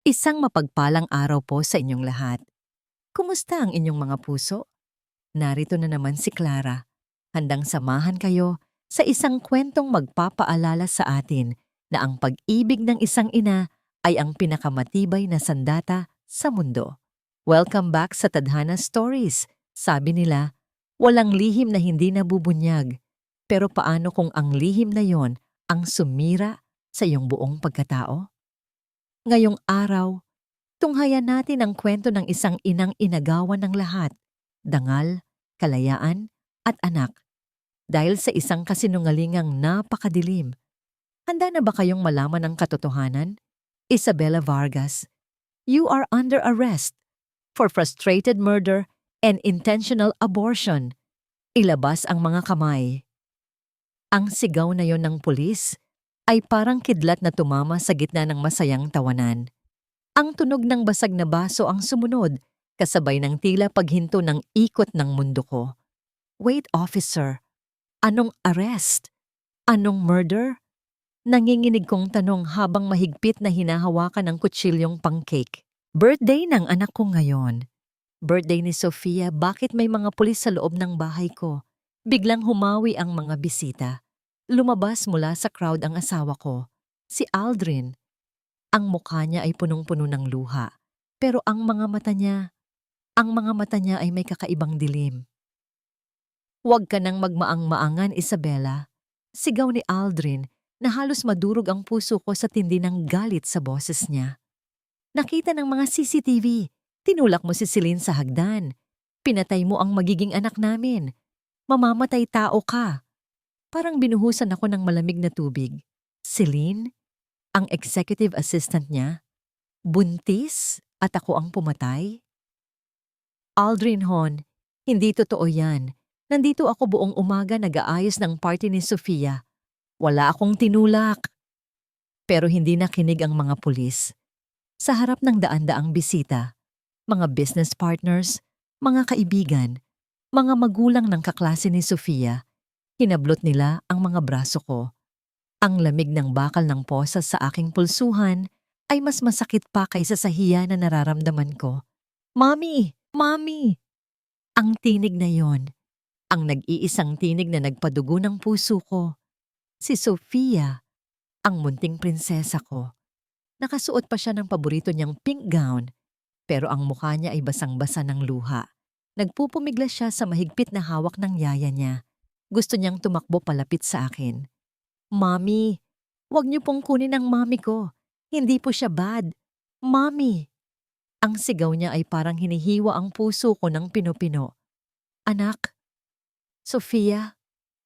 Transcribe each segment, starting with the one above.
Isang mapagpalang araw po sa inyong lahat. Kumusta ang inyong mga puso? Narito na naman si Clara, handang samahan kayo sa isang kwentong magpapaalala sa atin na ang pag-ibig ng isang ina ay ang pinakamatibay na sandata sa mundo. Welcome back sa Tadhana Stories. Sabi nila, walang lihim na hindi nabubunyag. Pero paano kung ang lihim na yon ang sumira sa iyong buong pagkatao? Ngayong araw, tunghayan natin ang kwento ng isang inang inagawan ng lahat, dangal, kalayaan, at anak, dahil sa isang kasinungalingang napakadilim. Handa na ba kayong malaman ang katotohanan? Isabella Vargas, you are under arrest for frustrated murder and intentional abortion. Ilabas ang mga kamay. Ang sigaw na yon ng pulis ay parang kidlat na tumama sa gitna ng masayang tawanan. Ang tunog ng basag na baso ang sumunod, kasabay ng tila paghinto ng ikot ng mundo ko. Wait, officer. Anong arrest? Anong murder? Nanginginig kong tanong habang mahigpit na hinahawakan ng kutsilyong pang-cake. Birthday ng anak ko ngayon. Birthday ni Sofia, bakit may mga pulis sa loob ng bahay ko? Biglang humawi ang mga bisita. Lumabas mula sa crowd ang asawa ko, si Aldrin. Ang mukha niya ay punong-puno ng luha, pero ang mga mata niya ay may kakaibang dilim. Huwag ka nang magmaang-maangan, Isabella. Sigaw ni Aldrin na halos madurog ang puso ko sa tindi ng galit sa boses niya. Nakita ng mga CCTV, tinulak mo si Celine sa hagdan. Pinatay mo ang magiging anak namin. Mamamatay tao ka. Parang binuhusan ako ng malamig na tubig. Celine? Ang executive assistant niya? Buntis? At ako ang pumatay? Aldrin Hon, hindi totoo yan. Nandito ako buong umaga nag-aayos ng party ni Sofia. Wala akong tinulak. Pero hindi nakinig ang mga pulis. Sa harap ng daan-daang bisita, mga business partners, mga kaibigan, mga magulang ng kaklase ni Sofia, hinablot nila ang mga braso ko. Ang lamig ng bakal ng posas sa aking pulsuhan ay mas masakit pa kaysa sa hiya na nararamdaman ko. Mommy! Mommy! Ang tinig na yon, ang nag-iisang tinig na nagpadugo ng puso ko. Si Sofia, ang munting prinsesa ko. Nakasuot pa siya ng paborito niyang pink gown, pero ang mukha niya ay basang-basa ng luha. Nagpupumiglas siya sa mahigpit na hawak ng yaya niya. Gusto niyang tumakbo palapit sa akin. Mommy, wag niyo pong kunin ang mommy ko. Hindi po siya bad. Mommy! Ang sigaw niya ay parang hinihiwa ang puso ko ng pino-pino. Anak, Sofia,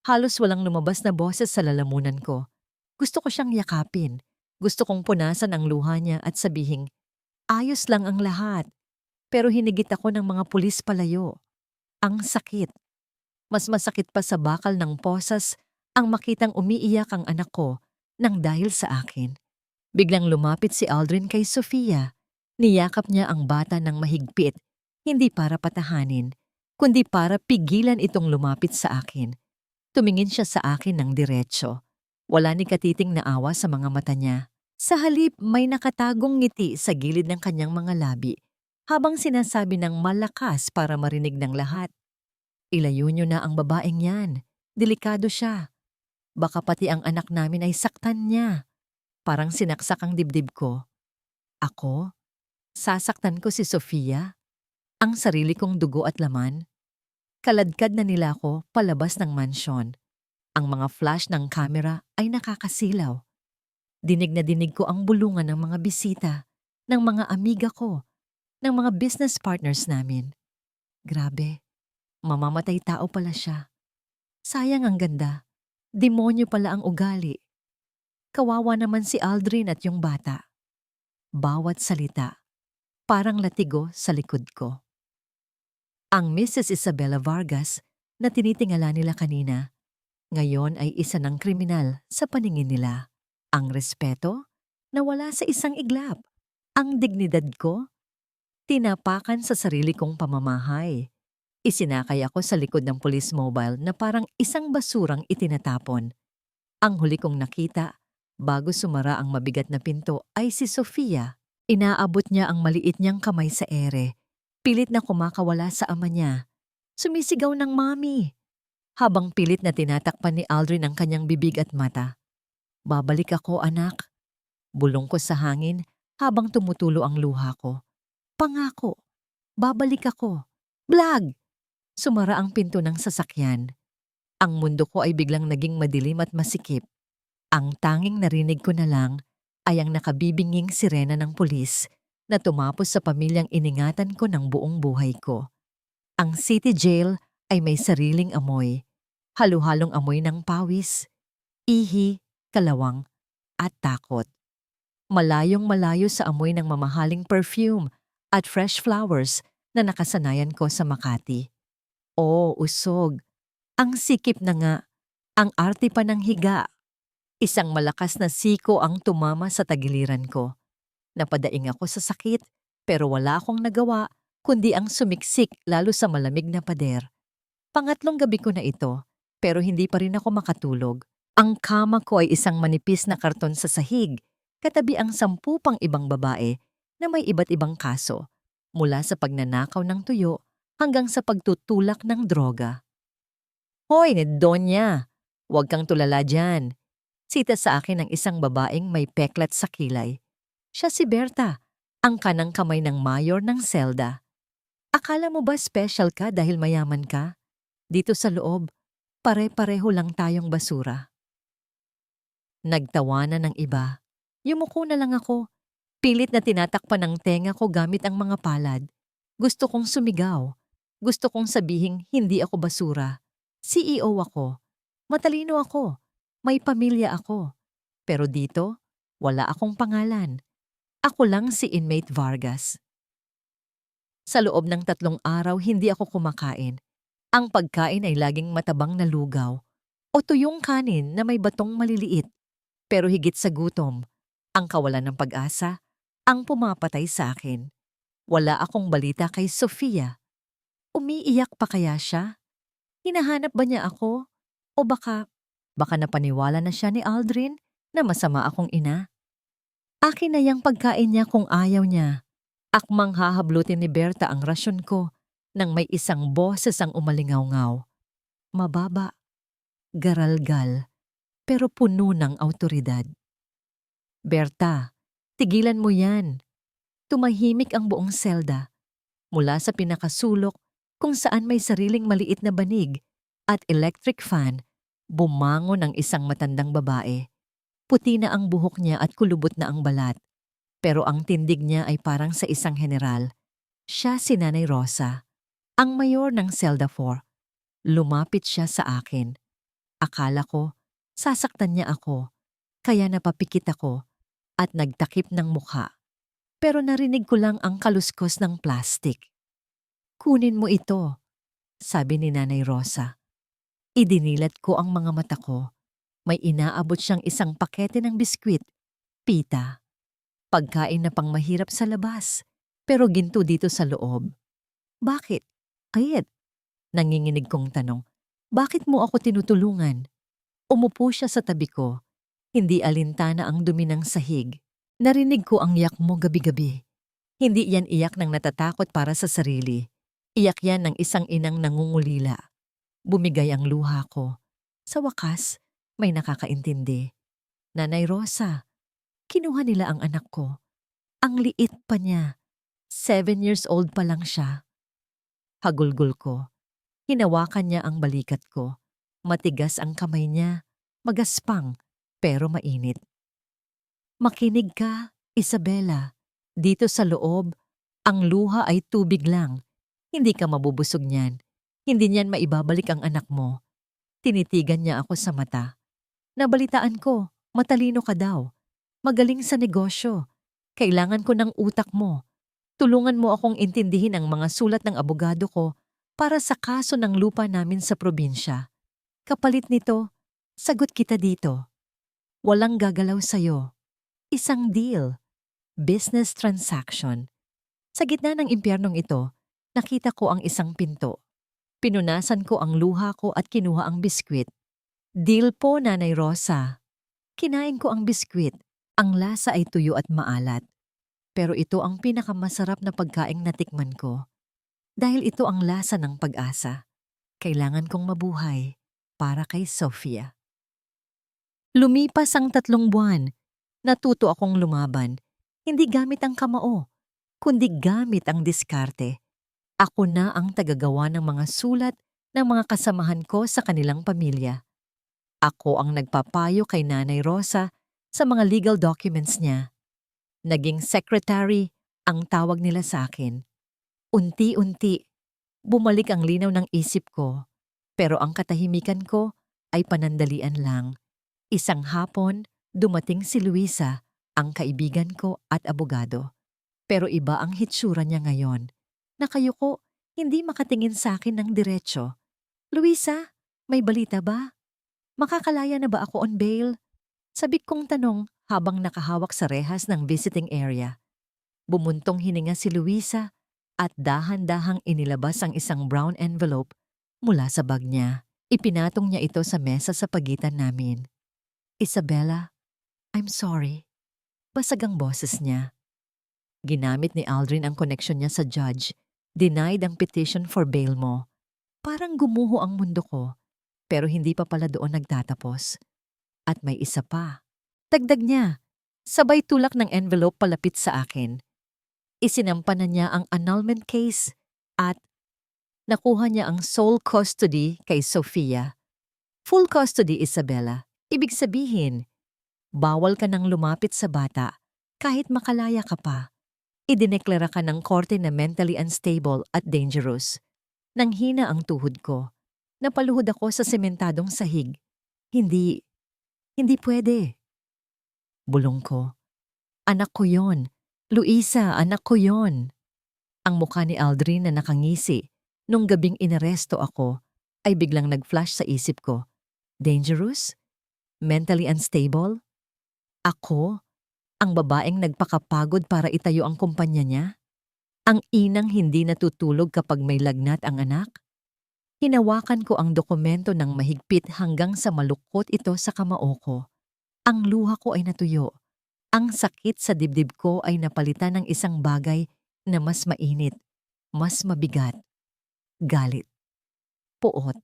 halos walang lumabas na boses sa lalamunan ko. Gusto ko siyang yakapin. Gusto kong punasan ang luha niya at sabihing, ayos lang ang lahat. Pero hinigit ako ng mga pulis palayo. Ang sakit. Mas masakit pa sa bakal ng posas ang makitang umiiyak ang anak ko nang dahil sa akin. Biglang lumapit si Aldrin kay Sofia. Niyakap niya ang bata ng mahigpit, hindi para patahanin, kundi para pigilan itong lumapit sa akin. Tumingin siya sa akin ng diretso. Wala ni katiting na awa sa mga mata niya. Sa halip may nakatagong ngiti sa gilid ng kanyang mga labi, habang sinasabi ng malakas para marinig ng lahat. Ilayo niyo na ang babaeng yan. Delikado siya. Baka pati ang anak namin ay saktan niya. Parang sinaksak ang dibdib ko. Ako? Sasaktan ko si Sofia? Ang sarili kong dugo at laman? Kaladkad na nila ako palabas ng mansyon. Ang mga flash ng kamera ay nakakasilaw. Dinig na dinig ko ang bulungan ng mga bisita, ng mga amiga ko, ng mga business partners namin. Grabe. Mamamatay tao pala siya. Sayang ang ganda. Demonyo pala ang ugali. Kawawa naman si Aldrin at yung bata. Bawat salita, parang latigo sa likod ko. Ang Mrs. Isabella Vargas na tinitingala nila kanina, ngayon ay isa ng kriminal sa paningin nila. Ang respeto, nawala sa isang iglap. Ang dignidad ko, tinapakan sa sarili kong pamamahay. Isinakay ako sa likod ng police mobile na parang isang basurang itinatapon. Ang huli kong nakita, bago sumara ang mabigat na pinto, ay si Sofia. Inaabot niya ang maliit niyang kamay sa ere. Pilit na kumakawala sa ama niya. Sumisigaw ng mami. Habang pilit na tinatakpan ni Aldrin ang kanyang bibig at mata. Babalik ako, anak. Bulong ko sa hangin habang tumutulo ang luha ko. Pangako. Babalik ako. Blag! Sumara ang pinto ng sasakyan. Ang mundo ko ay biglang naging madilim at masikip. Ang tanging narinig ko na lang ay ang nakabibinging sirena ng pulis na tumapos sa pamilyang iningatan ko ng buong buhay ko. Ang city jail ay may sariling amoy. Halo-halong amoy ng pawis, ihi, kalawang, at takot. Malayong malayo sa amoy ng mamahaling perfume at fresh flowers na nakasanayan ko sa Makati. Usog. Ang sikip na nga. Ang arte pa ng higa. Isang malakas na siko ang tumama sa tagiliran ko. Napadaing ako sa sakit pero wala akong nagawa kundi ang sumiksik lalo sa malamig na pader. Pangatlong gabi ko na ito pero hindi pa rin ako makatulog. Ang kama ko ay isang manipis na karton sa sahig, katabi ang 10 pang ibang babae na may iba't ibang kaso, mula sa pagnanakaw ng tuyo hanggang sa pagtutulak ng droga. Hoy, Donya! Huwag kang tulala dyan. Sita sa akin ng isang babaeng may peklat sa kilay. Siya si Berta, ang kanang kamay ng mayor ng selda. Akala mo ba special ka dahil mayaman ka? Dito sa loob, pare-pareho lang tayong basura. Nagtawanan ng iba. Yumuko na lang ako. Pilit na tinatakpan ng tenga ko gamit ang mga palad. Gusto kong sumigaw. Gusto kong sabihing hindi ako basura. CEO ako. Matalino ako. May pamilya ako. Pero dito, wala akong pangalan. Ako lang si Inmate Vargas. Sa loob ng 3 araw, hindi ako kumakain. Ang pagkain ay laging matabang na lugaw o tuyong kanin na may batong maliliit. Pero higit sa gutom, ang kawalan ng pag-asa, ang pumapatay sa akin. Wala akong balita kay Sofia. Umiiyak pa kaya siya? Hinahanap ba niya ako? O baka napaniwala na siya ni Aldrin na masama akong ina? Akin na yang pagkain niya kung ayaw niya. Akmang hahablutin ni Berta ang rasyon ko nang may isang boses ang umalingaw-ngaw. Mababa, garalgal, pero puno ng awtoridad. Berta, tigilan mo yan. Tumahimik ang buong selda. Mula sa pinakasulok kung saan may sariling maliit na banig at electric fan, bumangon ang isang matandang babae. Puti na ang buhok niya at kulubot na ang balat. Pero ang tindig niya ay parang sa isang general. Siya si Nanay Rosa, ang mayor ng Selda 4. Lumapit siya sa akin. Akala ko, sasaktan niya ako. Kaya napapikit ako at nagtakip ng mukha. Pero narinig ko lang ang kaluskos ng plastik. Kunin mo ito, sabi ni Nanay Rosa. Idinilat ko ang mga mata ko. May inaabot siyang isang pakete ng biskwit, pita. Pagkain na pangmahirap sa labas, pero ginto dito sa loob. Bakit? Kayet? Nanginginig kong tanong. Bakit mo ako tinutulungan? Umupo siya sa tabi ko. Hindi alintana ang dumi ng sahig. Narinig ko ang iyak mo gabi-gabi. Hindi yan iyak ng natatakot para sa sarili. Iyak yan ng isang inang nangungulila. Bumigay ang luha ko. Sa wakas, may nakakaintindi. Nanay Rosa, kinuha nila ang anak ko. Ang liit pa niya. 7 years old pa lang siya. Hagulgol ko. Hinawakan niya ang balikat ko. Matigas ang kamay niya. Magaspang, pero mainit. Makinig ka, Isabela. Dito sa loob, ang luha ay tubig lang. Hindi ka mabubusog niyan. Hindi niyan maibabalik ang anak mo. Tinitigan niya ako sa mata. Nabalitaan ko, matalino ka daw. Magaling sa negosyo. Kailangan ko ng utak mo. Tulungan mo akong intindihin ang mga sulat ng abogado ko para sa kaso ng lupa namin sa probinsya. Kapalit nito, sagot kita dito. Walang gagalaw sa'yo. Isang deal. Business transaction. Sa gitna ng impyernong ito, nakita ko ang isang pinto. Pinunasan ko ang luha ko at kinuha ang biskwit. Deal po, Nanay Rosa. Kinain ko ang biskwit. Ang lasa ay tuyo at maalat. Pero ito ang pinakamasarap na pagkaing natikman ko. Dahil ito ang lasa ng pag-asa. Kailangan kong mabuhay para kay Sofia. Lumipas ang 3 buwan. Natuto akong lumaban. Hindi gamit ang kamao, kundi gamit ang diskarte. Ako na ang tagagawa ng mga sulat ng mga kasamahan ko sa kanilang pamilya. Ako ang nagpapayo kay Nanay Rosa sa mga legal documents niya. Naging secretary ang tawag nila sa akin. Unti-unti, bumalik ang linaw ng isip ko. Pero ang katahimikan ko ay panandalian lang. Isang hapon, dumating si Luisa, ang kaibigan ko at abogado. Pero iba ang hitsura niya ngayon. Nakayuko, hindi makatingin sa akin ng diretsyo. Luisa, may balita ba? Makakalaya na ba ako on bail? Sabik kong tanong habang nakahawak sa rehas ng visiting area. Bumuntong hininga si Luisa at dahan-dahang inilabas ang isang brown envelope mula sa bag niya. Ipinatong niya ito sa mesa sa pagitan namin. Isabella, I'm sorry. Basag ang boses niya. Ginamit ni Aldrin ang connection niya sa judge. Denied ang petition for bail mo. Parang gumuho ang mundo ko, pero hindi pa pala doon nagtatapos. At may isa pa. Dagdag niya, sabay tulak ng envelope palapit sa akin. Isinampa na niya ang annulment case at nakuha niya ang sole custody kay Sofia. Full custody, Isabella. Ibig sabihin, bawal ka nang lumapit sa bata kahit makalaya ka pa. Idineklara ka ng korte na mentally unstable at dangerous. Nang hina ang tuhod ko, napaluhod ako sa sementadong sahig. Hindi pwede. Bulong ko. Anak ko yon. Luisa, anak ko yon. Ang mukha ni Aldrin na nakangisi nung gabing inaresto ako ay biglang nag-flash sa isip ko. Dangerous? Mentally unstable? Ako? Ang babaeng nagpakapagod para itayo ang kumpanya niya? Ang inang hindi natutulog kapag may lagnat ang anak? Hinawakan ko ang dokumento ng mahigpit hanggang sa malukot ito sa kamao ko. Ang luha ko ay natuyo. Ang sakit sa dibdib ko ay napalitan ng isang bagay na mas mainit, mas mabigat. Galit. Puot.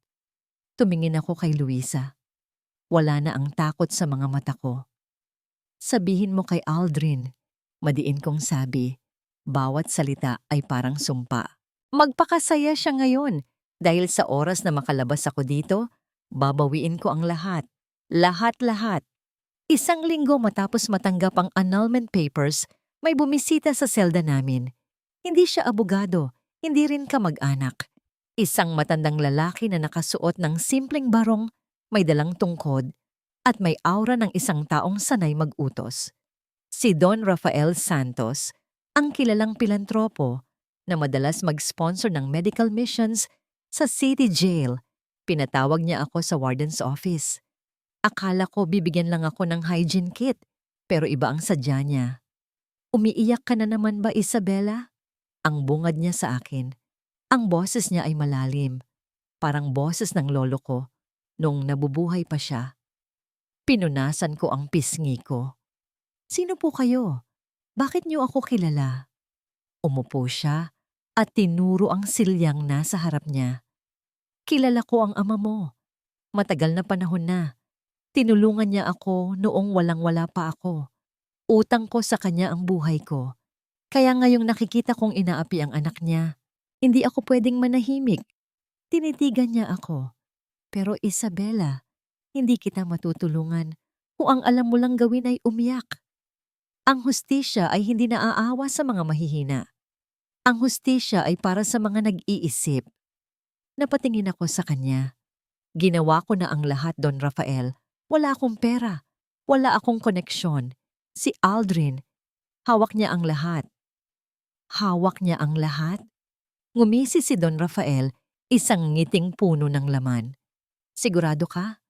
Tumingin ako kay Luisa. Wala na ang takot sa mga mata ko. Sabihin mo kay Aldrin, madiin kong sabi, bawat salita ay parang sumpa. Magpakasaya siya ngayon dahil sa oras na makalabas ako dito, babawiin ko ang lahat. Lahat-lahat. 1 linggo matapos matanggap ang annulment papers, may bumisita sa selda namin. Hindi siya abogado, hindi rin kamag-anak. Isang matandang lalaki na nakasuot ng simpleng barong, may dalang tungkod, at may aura ng isang taong sanay mag-utos. Si Don Rafael Santos, ang kilalang pilantropo na madalas mag-sponsor ng medical missions sa city jail. Pinatawag niya ako sa warden's office. Akala ko bibigyan lang ako ng hygiene kit, pero iba ang sadya niya. Umiiyak ka na naman ba, Isabella? Ang bungad niya sa akin. Ang boses niya ay malalim, parang boses ng lolo ko nung nabubuhay pa siya. Pinunasan ko ang pisngi ko. Sino po kayo? Bakit niyo ako kilala? Umupo siya at tinuro ang silyang nasa harap niya. Kilala ko ang ama mo. Matagal na panahon na. Tinulungan niya ako noong walang-wala pa ako. Utang ko sa kanya ang buhay ko. Kaya ngayong nakikita kong inaapi ang anak niya, hindi ako pwedeng manahimik. Tinitigan niya ako. Pero Isabella, hindi kita matutulungan kung ang alam mo lang gawin ay umiyak. Ang hustisya ay hindi naaawa sa mga mahihina. Ang hustisya ay para sa mga nag-iisip. Napatingin ako sa kanya. Ginawa ko na ang lahat, Don Rafael. Wala akong pera. Wala akong koneksyon. Si Aldrin, hawak niya ang lahat. Hawak niya ang lahat? Ngumisi si Don Rafael, isang ngiting puno ng laman. Sigurado ka?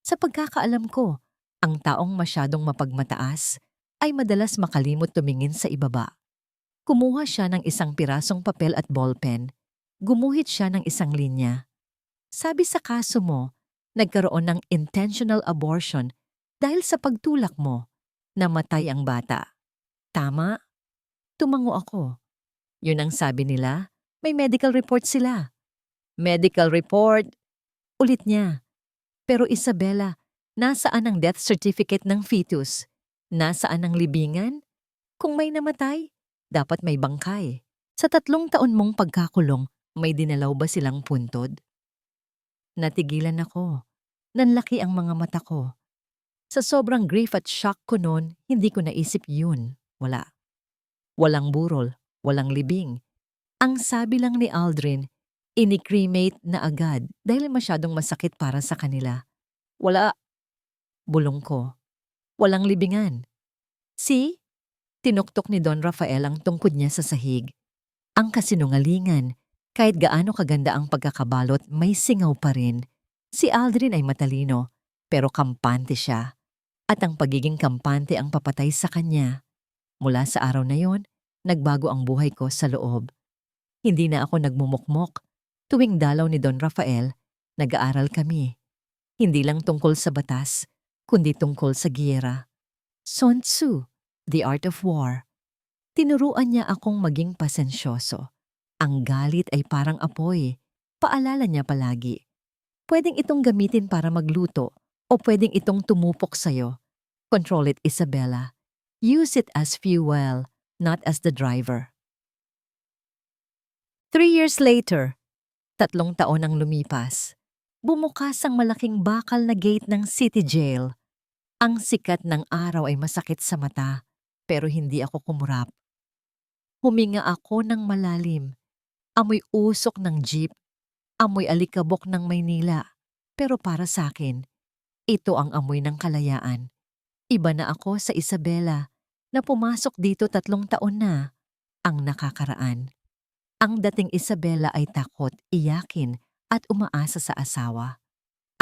Sa pagkakaalam ko, ang taong masyadong mapagmataas ay madalas makalimot tumingin sa ibaba. Kumuha siya ng isang pirasong papel at ballpen. Gumuhit siya ng isang linya. Sabi sa kaso mo, nagkaroon ng intentional abortion dahil sa pagtulak mo, namatay ang bata. Tama? Tumango ako. Yun ang sabi nila, may medical report sila. Medical report, ulit niya. Pero Isabella, nasaan ang death certificate ng fetus? Nasaan ang libingan? Kung may namatay, dapat may bangkay. Sa 3 taon mong pagkakulong, may dinalaw ba silang puntod? Natigilan ako. Nanlaki ang mga mata ko. Sa sobrang grief at shock ko noon, hindi ko naisip yun. Wala. Walang burol, walang libing. Ang sabi lang ni Aldrin, ini-cremate na agad dahil masyadong masakit para sa kanila. Wala. Bulong ko. Walang libingan. See? Tinuktok ni Don Rafael ang tungkod niya sa sahig. Ang kasinungalingan. Kahit gaano kaganda ang pagkakabalot, may singaw pa rin. Si Aldrin ay matalino, pero kampante siya. At ang pagiging kampante ang papatay sa kanya. Mula sa araw na yon, nagbago ang buhay ko sa loob. Hindi na ako nagmumukmok. Tuwing dalaw ni Don Rafael, nag-aaral kami. Hindi lang tungkol sa batas, kundi tungkol sa giyera. Sun Tzu, The Art of War. Tinuruan niya akong maging pasensyoso. Ang galit ay parang apoy. Paalala niya palagi. Pwedeng itong gamitin para magluto o pwedeng itong tumupok sa'yo. Control it, Isabella. Use it as fuel, not as the driver. 3 years later, 3 taon ang lumipas. Bumukas ang malaking bakal na gate ng city jail. Ang sikat ng araw ay masakit sa mata, pero hindi ako kumurap. Huminga ako ng malalim. Amoy usok ng jeep, amoy alikabok ng Maynila. Pero para sa akin, ito ang amoy ng kalayaan. Iba na ako sa Isabela na pumasok dito 3 taon na ang nakakaraan. Ang dating Isabela ay takot, iyakin at umaasa sa asawa.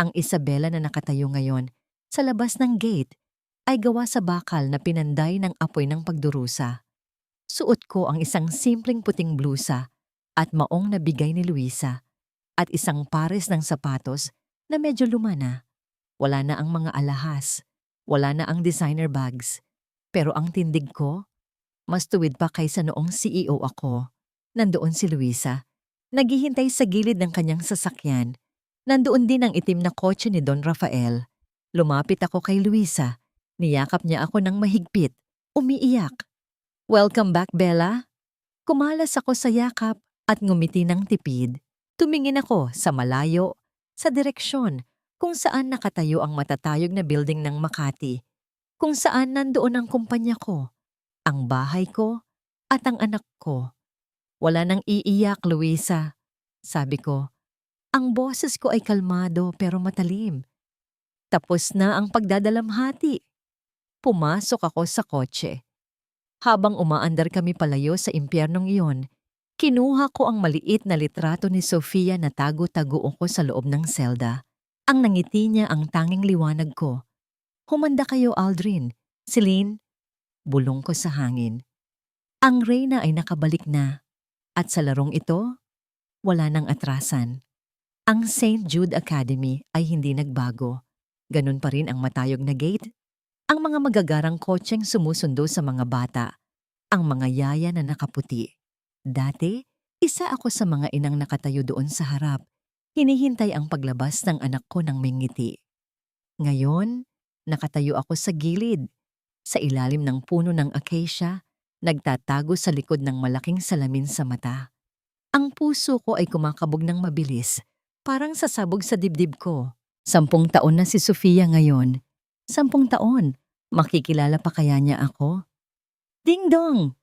Ang Isabela na nakatayo ngayon sa labas ng gate ay gawa sa bakal na pinanday ng apoy ng pagdurusa. Suot ko ang isang simpleng puting blusa at maong na bigay ni Luisa at isang pares ng sapatos na medyo luma na. Wala na ang mga alahas, wala na ang designer bags. Pero ang tindig ko, mas tuwid pa kaysa noong CEO ako. Nandoon si Luisa, naghihintay sa gilid ng kanyang sasakyan. Nandoon din ang itim na kotse ni Don Rafael. Lumapit ako kay Luisa, niyakap niya ako ng mahigpit, umiiyak. Welcome back, Bella. Kumalas ako sa yakap at ngumiti ng tipid. Tumingin ako sa malayo, sa direksyon kung saan nakatayo ang matatayog na building ng Makati, kung saan nandoon ang kumpanya ko, ang bahay ko at ang anak ko. Wala nang iiyak, Luisa. Sabi ko, ang boses ko ay kalmado pero matalim. Tapos na ang pagdadalamhati. Pumasok ako sa kotse. Habang umaandar kami palayo sa impyernong iyon, kinuha ko ang maliit na litrato ni Sofia na tago-taguo ko sa loob ng selda. Ang nangiti niya ang tanging liwanag ko. Humanda kayo, Aldrin. Celine, bulong ko sa hangin. Ang reyna ay nakabalik na. At sa larong ito, wala nang atrasan. Ang St. Jude Academy ay hindi nagbago. Ganun pa rin ang matayog na gate. Ang mga magagarang kotseng sumusundo sa mga bata. Ang mga yaya na nakaputi. Dati, isa ako sa mga inang nakatayo doon sa harap. Hinihintay ang paglabas ng anak ko ng may ngiti. Ngayon, nakatayo ako sa gilid. Sa ilalim ng puno ng acacia, nagtatago sa likod ng malaking salamin sa mata. Ang puso ko ay kumakabog ng mabilis, parang sasabog sa dibdib ko. 10 taon na si Sofia ngayon. 10 taon, makikilala pa kaya niya ako? Ding dong!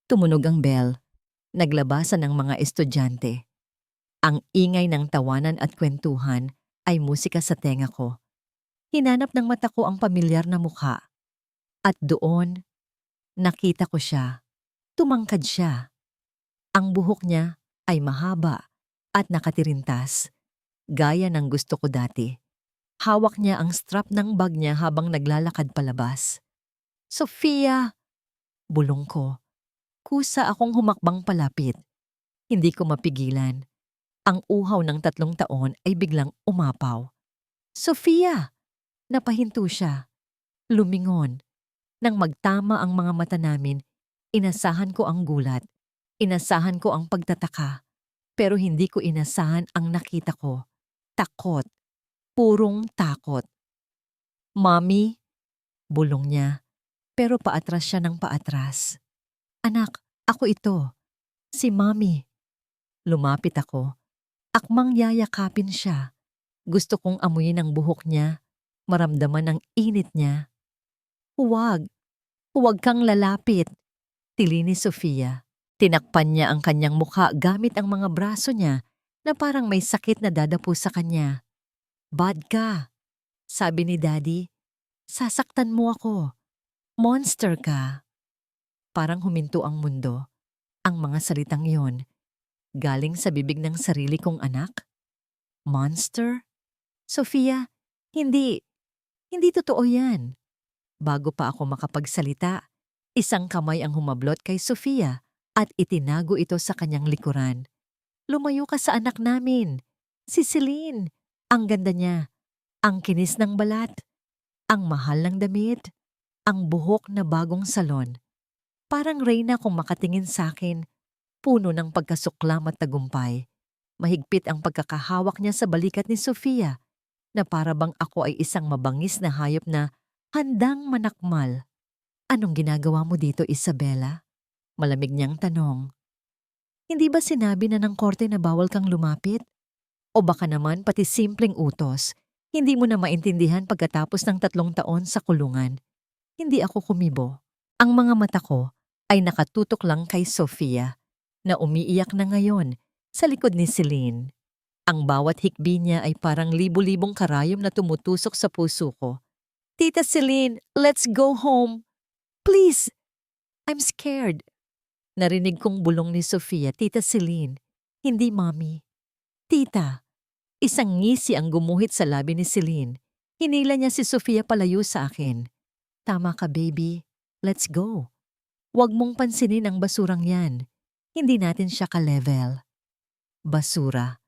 Tumunog ang bell. Naglabasan ang mga estudyante. Ang ingay ng tawanan at kwentuhan ay musika sa tenga ko. Hinanap ng mata ko ang pamilyar na mukha. At doon, nakita ko siya. Tumangkad siya. Ang buhok niya ay mahaba at nakatirintas, gaya ng gusto ko dati. Hawak niya ang strap ng bag niya habang naglalakad palabas. Sofia! Bulong ko. Kusa akong humakbang palapit. Hindi ko mapigilan. Ang uhaw ng 3 taon ay biglang umapaw. Sofia! Napahinto siya. Lumingon. Nang magtama ang mga mata namin, Inasahan ko ang gulat. Inasahan ko ang pagtataka. Pero hindi ko inasahan ang nakita ko. Takot. Purong takot. "Mommy," bulong niya. Pero paatras siya ng paatras. "Anak, ako ito. Si Mommy." Lumapit ako. Akmang yayakapin siya. Gusto kong amuyin ang buhok niya. Maramdaman ang init niya. "Huwag. Huwag kang lalapit." Tili ni Sofia. Tinakpan niya ang kanyang mukha gamit ang mga braso niya na parang may sakit na dadapo sa kanya. "Bad ka," sabi ni Daddy. "Sasaktan mo ako. Monster ka." Parang huminto ang mundo. Ang mga salitang yon, galing sa bibig ng sarili kong anak? Monster? Sofia, hindi. Hindi totoo yan. Bago pa ako makapagsalita, isang kamay ang humablot kay Sofia at itinago ito sa kanyang likuran. "Lumayo ka sa anak namin. Si Celine. Ang ganda niya. Ang kinis ng balat. Ang mahal ng damit. Ang buhok na bagong salon. Parang reyna kung makatingin sa akin. Puno ng pagkasuklam at tagumpay. Mahigpit ang pagkakahawak niya sa balikat ni Sofia na para bang ako ay isang mabangis na hayop na handang manakmal. "Anong ginagawa mo dito, Isabela?" Malamig niyang tanong. "Hindi ba sinabi na ng korte na bawal kang lumapit? O baka naman pati simpleng utos, hindi mo na maintindihan pagkatapos ng 3 taon sa kulungan?" Hindi ako kumibo. Ang mga mata ko ay nakatutok lang kay Sofia na umiiyak na ngayon sa likod ni Celine. Ang bawat hikbi niya ay parang libu-libong karayom na tumutusok sa puso ko. "Tita Celine, let's go home. Please, I'm scared." Narinig kong bulong ni Sofia, "Tita Celine, hindi Mommy." "Tita." Isang ngisi ang gumuhit sa labi ni Celine. Hinila niya si Sofia palayo sa akin. "Tama ka, baby. Let's go. Huwag mong pansinin ang basurang yan. Hindi natin siya ka-level." Basura.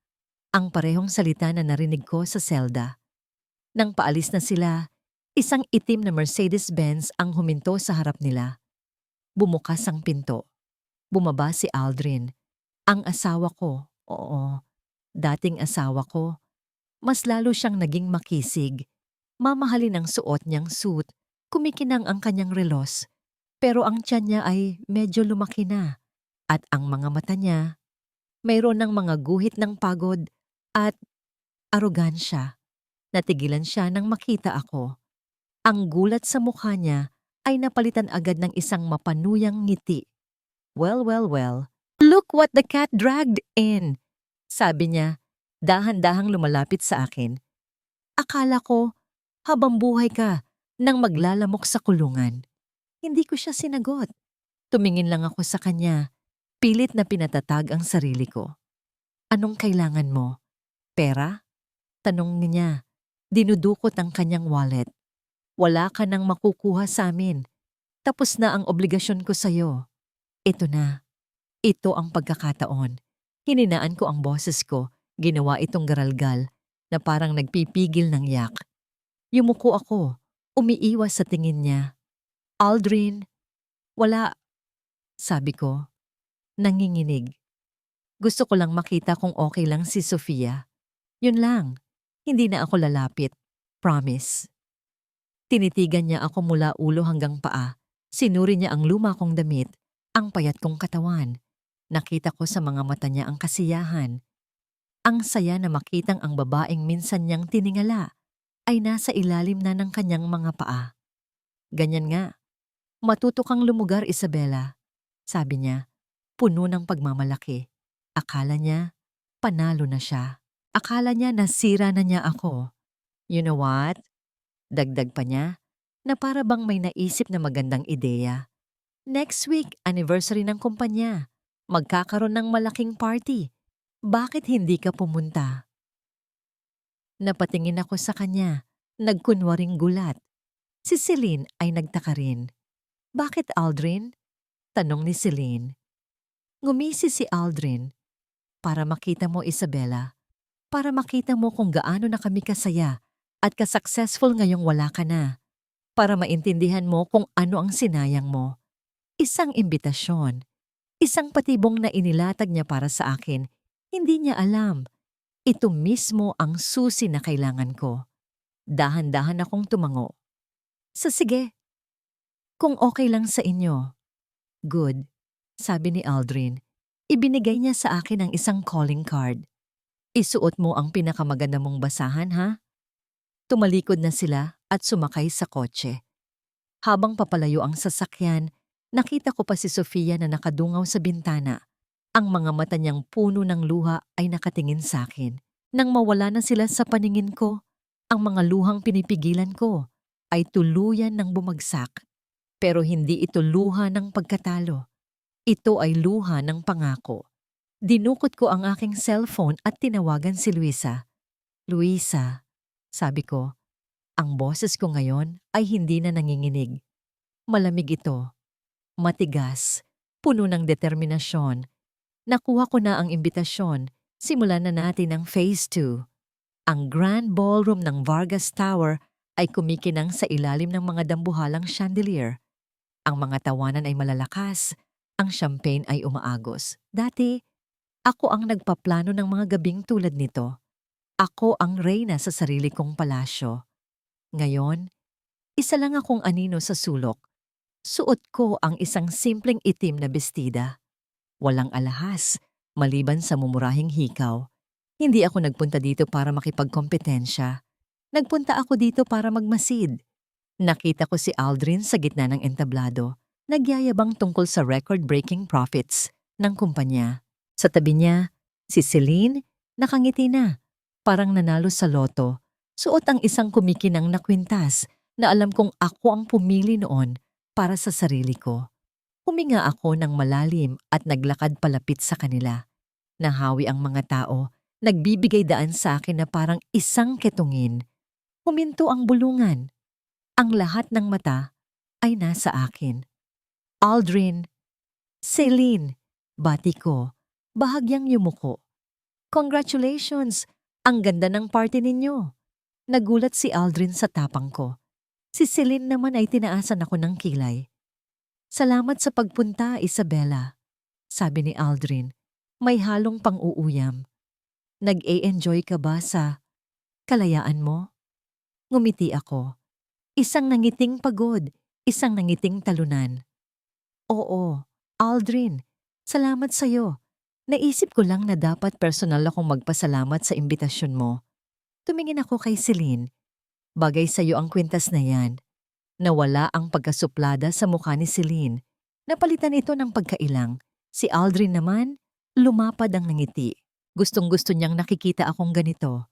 Ang parehong salita na narinig ko sa selda. Nang paalis na sila, isang itim na Mercedes-Benz ang huminto sa harap nila. Bumukas ang pinto. Bumaba si Aldrin. Ang asawa ko, oo, dating asawa ko. Mas lalo siyang naging makisig. Mamahalin ang suot niyang suit. Kumikinang ang kanyang relos. Pero ang tiyan niya ay medyo lumaki na. At ang mga mata niya, mayroon ng mga guhit ng pagod at arogansya. Natigilan siya nang makita ako. Ang gulat sa mukha niya ay napalitan agad ng isang mapanuyang ngiti. "Well, well, well. Look what the cat dragged in," sabi niya, dahan-dahang lumalapit sa akin. "Akala ko, habang buhay ka, nang maglalamok sa kulungan." Hindi ko siya sinagot. Tumingin lang ako sa kanya, pilit na pinatatag ang sarili ko. "Anong kailangan mo? Pera?" Tanong niya. Dinudukot ang kanyang wallet. "Wala ka nang makukuha sa amin. Tapos na ang obligasyon ko sa'yo. Ito na. Ito ang pagkakataon." Hininaan ko ang boses ko, ginawa itong garalgal na parang nagpipigil ng yak. Yumuko ako, umiiwas sa tingin niya. "Aldrin, wala," sabi ko. Nanginginig. Gusto ko lang makita kung okay lang si Sofia. Yun lang. Hindi na ako lalapit. Promise. Tinitigan niya ako mula ulo hanggang paa. Sinuri niya ang luma kong damit, ang payat kong katawan. Nakita ko sa mga mata niya ang kasiyahan. Ang saya na makitang ang babaeng minsan niyang tiningala ay nasa ilalim na ng kanyang mga paa. "Ganyan nga. Matuto kang lumugar, Isabela," sabi niya, puno ng pagmamalaki. Akala niya, panalo na siya. Akala niya nasira na niya ako. "You know what?" Dagdag pa niya, na para bang may naisip na magandang ideya. "Next week, anniversary ng kumpanya. Magkakaroon ng malaking party. Bakit hindi ka pumunta?" Napatingin ako sa kanya, nagkunwaring gulat. Si Celine ay nagtaka rin. "Bakit, Aldrin?" tanong ni Celine. Ngumisi si Aldrin. "Para makita mo, Isabela. Para makita mo kung gaano na kami kasaya at ka-successful ngayong wala ka na. Para maintindihan mo kung ano ang sinayang mo. Isang imbitasyon. Isang patibong na inilatag niya para sa akin. Hindi niya alam. Ito mismo ang susi na kailangan ko. Dahan-dahan akong tumango. Sige, kung okay lang sa inyo. Good, sabi ni Aldrin. Ibinigay niya sa akin ang isang calling card. Isuot mo ang pinakamaganda mong basahan, ha? Tumalikod na sila at sumakay sa kotse. Habang papalayo ang sasakyan, nakita ko pa si Sofia na nakadungaw sa bintana. Ang mga mata niyang puno ng luha ay nakatingin sa akin. Nang mawala na sila sa paningin ko, ang mga luhang pinipigilan ko ay tuluyan ng bumagsak. Pero hindi ito luha ng pagkatalo. Ito ay luha ng pangako. Dinukot ko ang aking cellphone at tinawagan si Luisa. Luisa, sabi ko, ang boses ko ngayon ay hindi na nanginginig. Malamig ito, matigas, puno ng determinasyon. Nakuha ko na ang imbitasyon, simulan na natin ang Phase 2. Ang Grand Ballroom ng Vargas Tower ay kumikinang sa ilalim ng mga dambuhalang chandelier. Ang mga tawanan ay malalakas, ang champagne ay umaagos. Dati, ako ang nagpaplano ng mga gabing tulad nito. Ako ang reyna sa sarili kong palasyo. Ngayon, isa lang akong anino sa sulok. Suot ko ang isang simpleng itim na bestida. Walang alahas, maliban sa mumurahing hikaw. Hindi ako nagpunta dito para makipagkompetensya. Nagpunta ako dito para magmasid. Nakita ko si Aldrin sa gitna ng entablado, nagyayabang tungkol sa record-breaking profits ng kumpanya. Sa tabi niya, si Celine, nakangiti na, parang nanalo sa loto. Suot ang isang kumikinang na kwintas na alam kong ako ang pumili noon para sa sarili ko. Huminga ako ng malalim at naglakad palapit sa kanila. Nahawi ang mga tao, nagbibigay daan sa akin na parang isang ketungin. Huminto ang bulungan. Ang lahat ng mata ay nasa akin. Aldrin, Celine, bati ko, bahagyang yumuko. Congratulations! Ang ganda ng party ninyo. Nagulat si Aldrin sa tapang ko. Si Celine naman ay tinaasan ako ng kilay. Salamat sa pagpunta, Isabella, sabi ni Aldrin. May halong pang-uuyam. Nag-e-enjoy ka ba sa kalayaan mo? Ngumiti ako. Isang nangiting pagod, isang nangiting talunan. Oo, Aldrin, salamat sa'yo. Naisip ko lang na dapat personal akong magpasalamat sa imbitasyon mo. Tumingin ako kay Celine. Bagay sa'yo ang kwintas na yan. Nawala ang pagkasuplada sa mukha ni Celine. Napalitan ito ng pagkailang. Si Aldrin naman, lumapad ang nangiti. Gustong-gusto niyang nakikita akong ganito.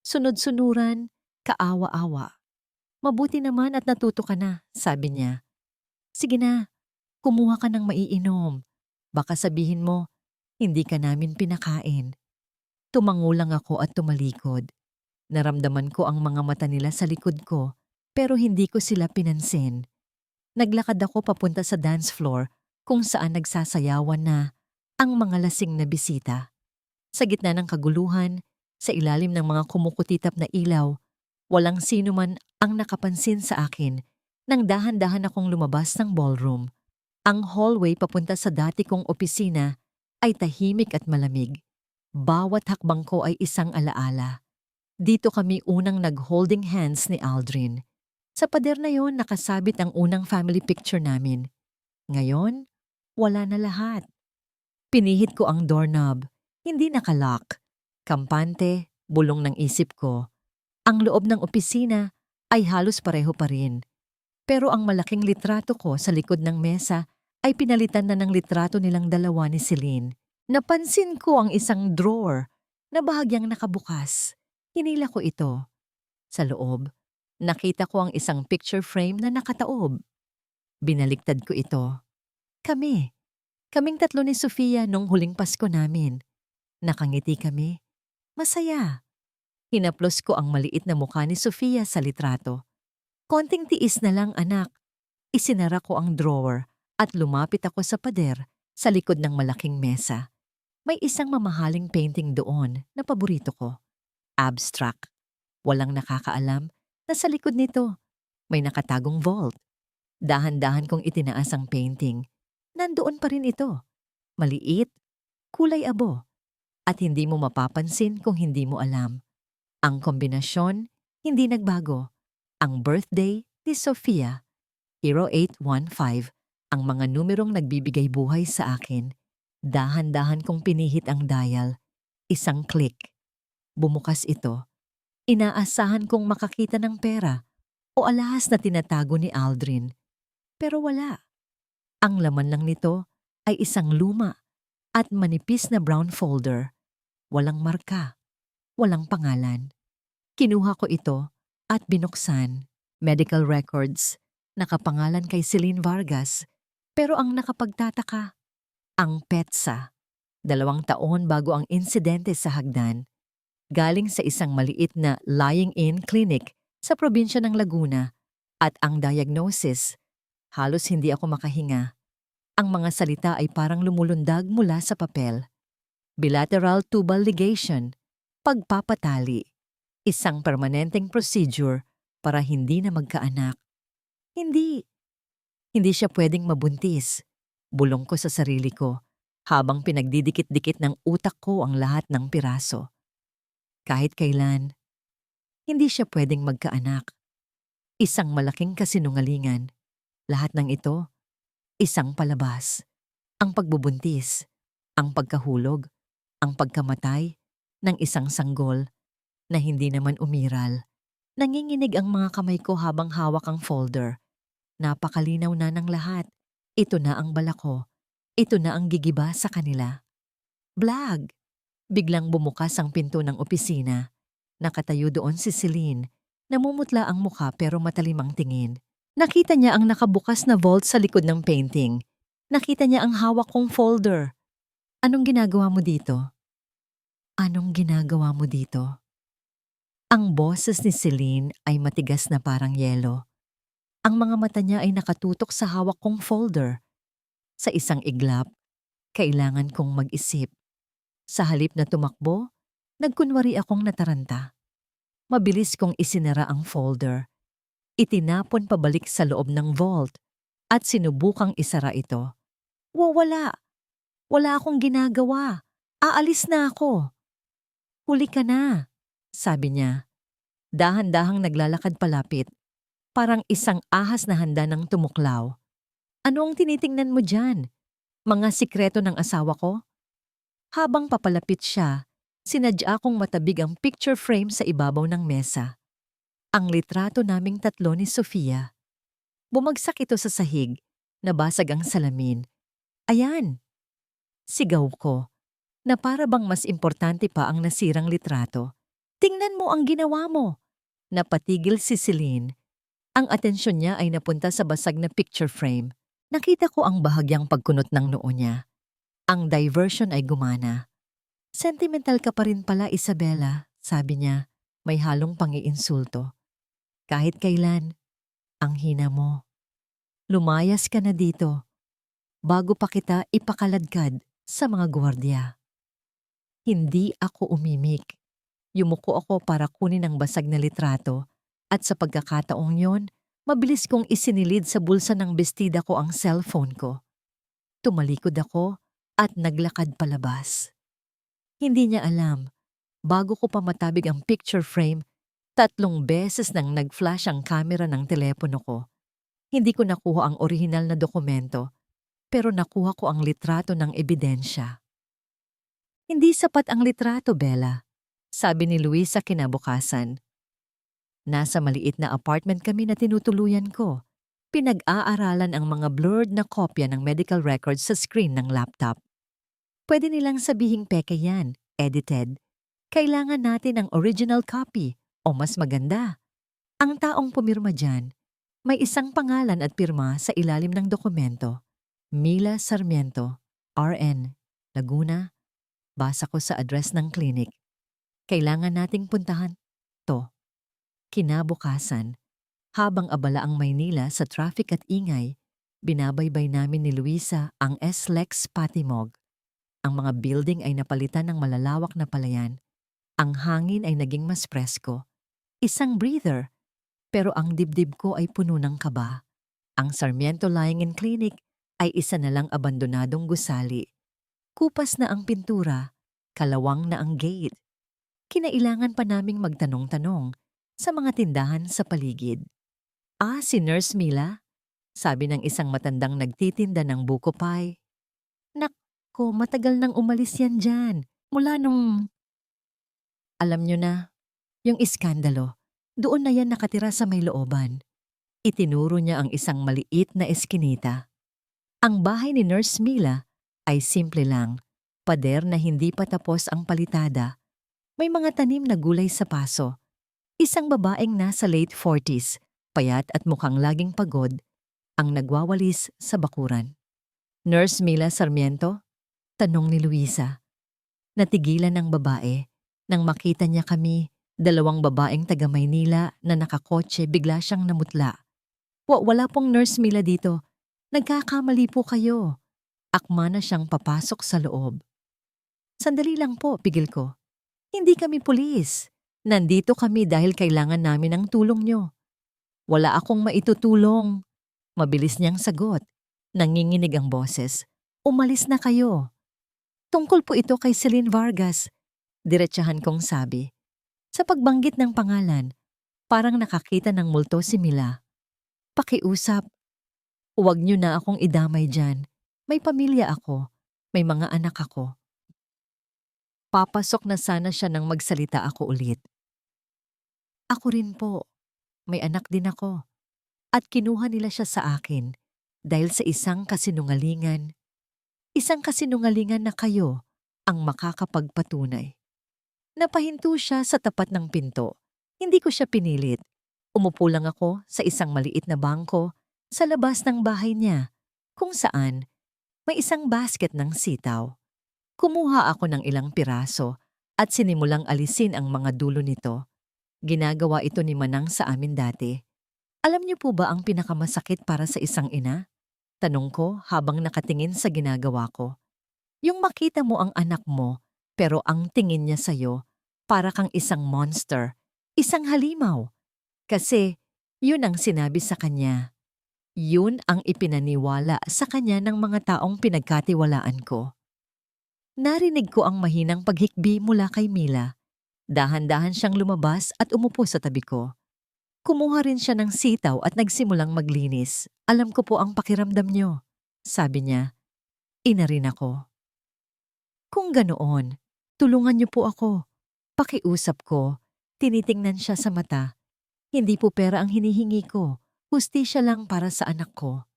Sunod-sunuran, kaawa-awa. Mabuti naman at natuto ka na, sabi niya. Sige na, kumuha ka ng maiinom. Baka sabihin mo, hindi ka namin pinakain. Tumango lang ako at tumalikod. Naramdaman ko ang mga mata nila sa likod ko, pero hindi ko sila pinansin. Naglakad ako papunta sa dance floor kung saan nagsasayawan na ang mga lasing na bisita. Sa gitna ng kaguluhan, sa ilalim ng mga kumukutitap na ilaw, walang sino man ang nakapansin sa akin nang dahan-dahan akong lumabas ng ballroom. Ang hallway papunta sa dati kong opisina ay tahimik at malamig. Bawat hakbang ko ay isang alaala. Dito kami unang nag-holding hands ni Aldrin. Sa pader na yon nakasabit ang unang family picture namin. Ngayon, wala na lahat. Pinihit ko ang doorknob. Hindi nakalock. Kampante, bulong ng isip ko. Ang loob ng opisina ay halos pareho pa rin. Pero ang malaking litrato ko sa likod ng mesa ay pinalitan na ng litrato nilang dalawa ni Celine. Napansin ko ang isang drawer na bahagyang nakabukas. Hinila ko ito. Sa loob, nakita ko ang isang picture frame na nakataob. Binaliktad ko ito. Kaming tatlo ni Sofia nung huling Pasko namin. Nakangiti kami. Masaya. Hinaplos ko ang maliit na mukha ni Sofia sa litrato. Konting tiis na lang, anak. Isinara ko ang drawer at lumapit ako sa pader sa likod ng malaking mesa. May isang mamahaling painting doon na paborito ko. Abstract. Walang nakakaalam na sa likod nito may nakatagong vault. Dahan-dahan kong itinaas ang painting. Nandoon pa rin ito. Maliit, kulay abo, at hindi mo mapapansin kung hindi mo alam. Ang kombinasyon, hindi nagbago. Ang birthday ni Sofia, 0815, ang mga numerong nagbibigay buhay sa akin. Dahan-dahan kong pinihit ang dial. Isang click. Bumukas ito. Inaasahan kong makakita ng pera o alahas na tinatago ni Aldrin. Pero wala. Ang laman lang nito ay isang luma at manipis na brown folder. Walang marka, walang pangalan. Kinuha ko ito at binuksan. Medical records, nakapangalan kay Celine Vargas. Pero ang nakapagtataka, ang PETSA. 2 taon bago ang insidente sa hagdan. Galing sa isang maliit na lying-in clinic sa probinsya ng Laguna. At ang diagnosis, halos hindi ako makahinga. Ang mga salita ay parang lumulundag mula sa papel. Bilateral tubal ligation, pagpapatali, isang permanenteng procedure para hindi na magkaanak. Hindi siya pwedeng mabuntis. Bulong ko sa sarili ko habang pinagdidikit-dikit ng utak ko ang lahat ng piraso. Kahit kailan, hindi siya pwedeng magkaanak. Isang malaking kasinungalingan. Lahat ng ito, isang palabas. Ang pagbubuntis, ang pagkahulog, ang pagkamatay ng isang sanggol na hindi naman umiral. Nanginginig ang mga kamay ko habang hawak ang folder. Napakalinaw na ng lahat. Ito na ang bala ko. Ito na ang gigiba sa kanila. Blag! Biglang bumukas ang pinto ng opisina. Nakatayo doon si Celine. Namumutla ang mukha pero matalim ang tingin. Nakita niya ang nakabukas na vault sa likod ng painting. Nakita niya ang hawak kong folder. Anong ginagawa mo dito? Anong ginagawa mo dito? Ang boses ni Celine ay matigas na parang yelo. Ang mga mata niya ay nakatutok sa hawak kong folder. Sa isang iglap, kailangan kong mag-isip. Sa halip na tumakbo, nagkunwari akong nataranta. Mabilis kong isinara ang folder. Itinapon pabalik sa loob ng vault at sinubukang isara ito. Wala! Wala akong ginagawa. Aalis na ako. Huli ka na, sabi niya. Dahan-dahang naglalakad palapit. Parang isang ahas na handa ng tumuklaw. Ano ang tinitingnan mo dyan? Mga sikreto ng asawa ko? Habang papalapit siya, sinadya kong matabig ang picture frame sa ibabaw ng mesa. Ang litrato naming 3 ni Sofia. Bumagsak ito sa sahig, nabasag ang salamin. Ayan! Sigaw ko, na para bang mas importante pa ang nasirang litrato. Tingnan mo ang ginawa mo! Napatigil si Celine. Ang atensyon niya ay napunta sa basag na picture frame. Nakita ko ang bahagyang pagkunot ng noo niya. Ang diversion ay gumana. Sentimental ka pa rin pala, Isabella, sabi niya, may halong pang-iinsulto. Kahit kailan, ang hina mo. Lumayas ka na dito, bago pa kita ipakaladkad sa mga gwardiya. Hindi ako umimik. Yumuko ako para kunin ang basag na litrato at sa pagkakataong yon, mabilis kong isinilid sa bulsa ng bestida ko ang cellphone ko. Tumalikod ako at naglakad palabas. Hindi niya alam, bago ko pa matabig ang picture frame, 3 beses nang nag-flash ang camera ng telepono ko. Hindi ko nakuha ang orihinal na dokumento, pero nakuha ko ang litrato ng ebidensya. Hindi sapat ang litrato, Bella, sabi ni Luisa kinabukasan. Nasa maliit na apartment kami na tinutuluyan ko. Pinag-aaralan ang mga blurred na kopya ng medical records sa screen ng laptop. Pwede nilang sabihing peke yan, edited. Kailangan natin ang original copy o mas maganda. Ang taong pumirma dyan, may isang pangalan at pirma sa ilalim ng dokumento. Mila Sarmiento, RN, Laguna. Basa ko sa address ng clinic. Kailangan nating puntahan to. Kinabukasan, habang abala ang Maynila sa traffic at ingay, binabaybay namin ni Luisa ang S-Lex Patimog. Ang mga building ay napalitan ng malalawak na palayan. Ang hangin ay naging mas presko. Isang breather, pero ang dibdib ko ay puno ng kaba. Ang Sarmiento Lying-in Clinic ay isa na lang abandonadong gusali. Kupas na ang pintura, kalawang na ang gate. Kinailangan pa naming magtanong-tanong sa mga tindahan sa paligid. "Ah, si Nurse Mila?" sabi ng isang matandang nagtitinda ng buko pie. "Nako, matagal nang umalis yan dyan. Mula nung..." Alam nyo na, yung iskandalo, doon na yan nakatira sa may looban. Itinuro niya ang isang maliit na eskinita. Ang bahay ni Nurse Mila ay simple lang, pader na hindi pa tapos ang palitada. May mga tanim na gulay sa paso. Isang babaeng nasa late 40s, payat at mukhang laging pagod, ang nagwawalis sa bakuran. "Nurse Mila Sarmiento?" tanong ni Luisa. Natigilan ng babae. Nang makita niya kami, dalawang babaeng taga Maynila na nakakotse, bigla siyang namutla. Wala pong Nurse Mila dito. Nagkakamali po kayo." Akma na siyang papasok sa loob. "Sandali lang po," pigil ko. "Hindi kami pulis. Nandito kami dahil kailangan namin ang tulong nyo." "Wala akong maitutulong." Mabilis niyang sagot. Nanginginig ang boses. "Umalis na kayo." "Tungkol po ito kay Celine Vargas," diretsahan kong sabi. Sa pagbanggit ng pangalan, parang nakakita ng multo si Mila. "Pakiusap. Huwag niyo na akong idamay dyan. May pamilya ako. May mga anak ako." Papasok na sana siya nang magsalita ako ulit. "Ako rin po. May anak din ako. At kinuha nila siya sa akin dahil sa isang kasinungalingan. Isang kasinungalingan na kayo ang makakapagpatunay." Napahinto siya sa tapat ng pinto. Hindi ko siya pinilit. Umupo lang ako sa isang maliit na bangko sa labas ng bahay niya, kung saan may isang basket ng sitaw. Kumuha ako ng ilang piraso at sinimulang alisin ang mga dulo nito. Ginagawa ito ni Manang sa amin dati. "Alam niyo po ba ang pinakamasakit para sa isang ina?" tanong ko habang nakatingin sa ginagawa ko. "Yung makita mo ang anak mo pero ang tingin niya sa'yo para kang isang monster, isang halimaw. Kasi yun ang sinabi sa kanya. Yun ang ipinaniwala sa kanya ng mga taong pinagkatiwalaan ko." Narinig ko ang mahinang paghikbi mula kay Mila. Dahan-dahan siyang lumabas at umupo sa tabi ko. Kumuha rin siya ng sitaw at nagsimulang maglinis. "Alam ko po ang pakiramdam niyo," sabi niya. Ina rin ako. "Kung ganoon, tulungan niyo po ako." Pakiusap ko. Tinitingnan siya sa mata. "Hindi po pera ang hinihingi ko. Hustisya lang para sa anak ko."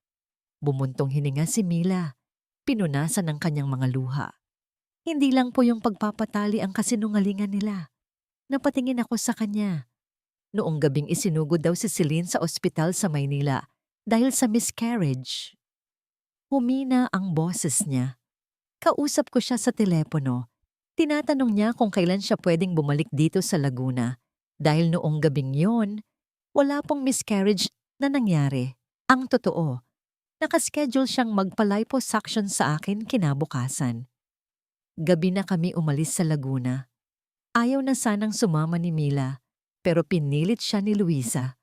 Bumuntong hininga si Mila. Pinunasan ng kanyang mga luha. "Hindi lang po yung pagpapatali ang kasinungalingan nila." Napatingin ako sa kanya. Noong gabing isinugod daw si Celine sa ospital sa Maynila dahil sa miscarriage. Humina ang boses niya. Kausap ko siya sa telepono. Tinatanong niya kung kailan siya pwedeng bumalik dito sa Laguna dahil noong gabing yon, wala pong miscarriage na nangyari. Ang totoo, nakaschedule siyang magpa-liposuction sa akin kinabukasan. Gabi na kami umalis sa Laguna. Ayaw na sanang sumama ni Mila, pero pinilit siya ni Luisa.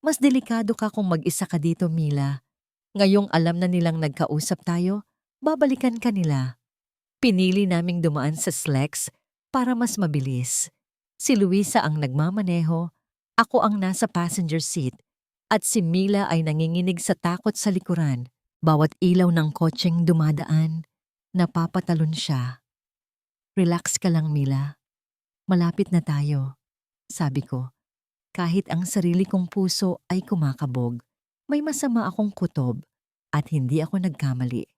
"Mas delikado ka kung mag-isa ka dito, Mila. Ngayong alam na nilang nagkausap tayo, babalikan ka nila." Pinili naming dumaan sa Slex para mas mabilis. Si Luisa ang nagmamaneho, ako ang nasa passenger seat, at si Mila ay nanginginig sa takot sa likuran. Bawat ilaw ng kotseng dumadaan, napapatalon siya. "Relax ka lang, Mila. Malapit na tayo," sabi ko. Kahit ang sarili kong puso ay kumakabog, may masama akong kutob at hindi ako nagkamali.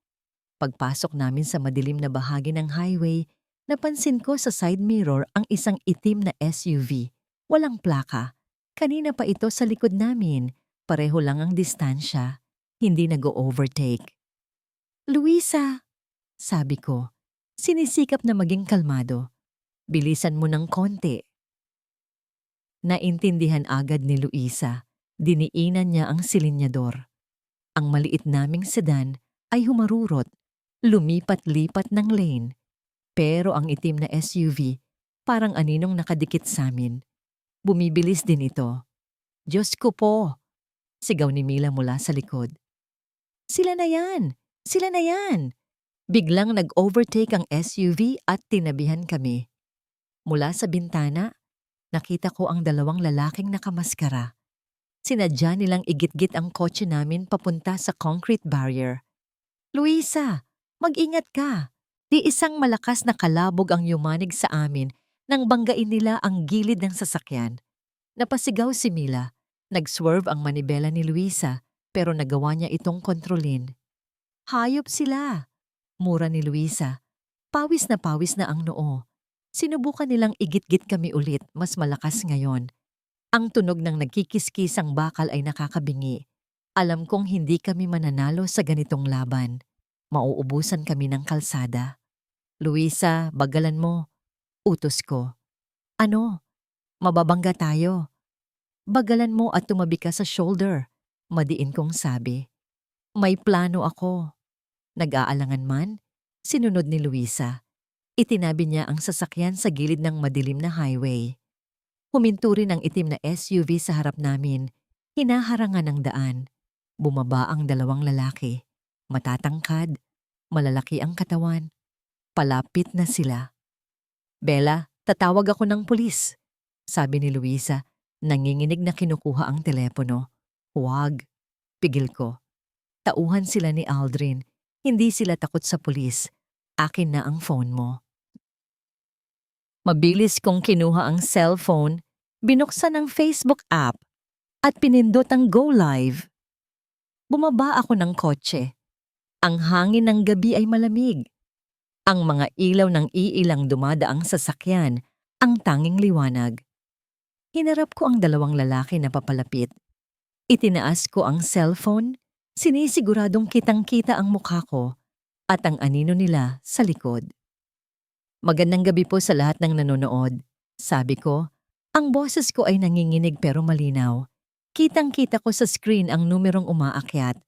Pagpasok namin sa madilim na bahagi ng highway, napansin ko sa side mirror ang isang itim na SUV. Walang plaka. Kanina pa ito sa likod namin. Pareho lang ang distansya. Hindi nag-overtake. "Luisa," sabi ko. Sinisikap na maging kalmado. "Bilisan mo ng konti." Naintindihan agad ni Luisa. Diniinan niya ang silinyador. Ang maliit naming sedan ay humarurot, lumipat-lipat ng lane. Pero ang itim na SUV, parang aninong nakadikit sa amin. Bumibilis din ito. "Diyos ko po!" sigaw ni Mila mula sa likod. "Sila na yan! Sila na yan! Biglang nag-overtake ang SUV at tinabihan kami. Mula sa bintana, nakita ko ang dalawang lalaking nakamaskara. Sinadya nilang igit-git ang kotse namin papunta sa concrete barrier. Luisa, mag-ingat ka! Di isang malakas na kalabog ang yumanig sa amin nang banggain nila ang gilid ng sasakyan. Napasigaw si Mila. Nag-swerve ang manibela ni Luisa pero nagawa niya itong kontrolin. Hayop sila! Mura ni Luisa. Pawis na ang noo. Sinubukan nilang igit-git kami ulit, mas malakas ngayon. Ang tunog ng nagkikiskisang bakal ay nakakabingi. Alam kong hindi kami mananalo sa ganitong laban. Mauubusan kami ng kalsada. Luisa, bagalan mo. Utos ko. Ano? Mababangga tayo. Bagalan mo at tumabi ka sa shoulder. Madiin kong sabi. May plano ako. Nag-aalangan man, sinunod ni Luisa. Itinabi niya ang sasakyan sa gilid ng madilim na highway. Huminto rin ang itim na SUV sa harap namin. Hinaharangan ng daan. Bumaba ang dalawang lalaki. Matatangkad. Malalaki ang katawan. Palapit na sila. Bella, tatawag ako ng pulis. Sabi ni Luisa, nanginginig na kinukuha ang telepono. Huwag. Pigil ko. Tauhan sila ni Aldrin. Hindi sila takot sa pulis. Akin na ang phone mo. Mabilis kong kinuha ang cellphone, binuksan ang Facebook app, at pinindot ang Go Live. Bumaba ako ng kotse. Ang hangin ng gabi ay malamig. Ang mga ilaw ng iilang dumadaang sasakyan, ang tanging liwanag. Hinarap ko ang dalawang lalaki na papalapit. Itinaas ko ang cellphone, sinisiguradong kitang-kita ang mukha ko at ang anino nila sa likod. Magandang gabi po sa lahat ng nanonood. Sabi ko, ang boses ko ay nanginginig pero malinaw. Kitang-kita ko sa screen ang numerong umaakyat.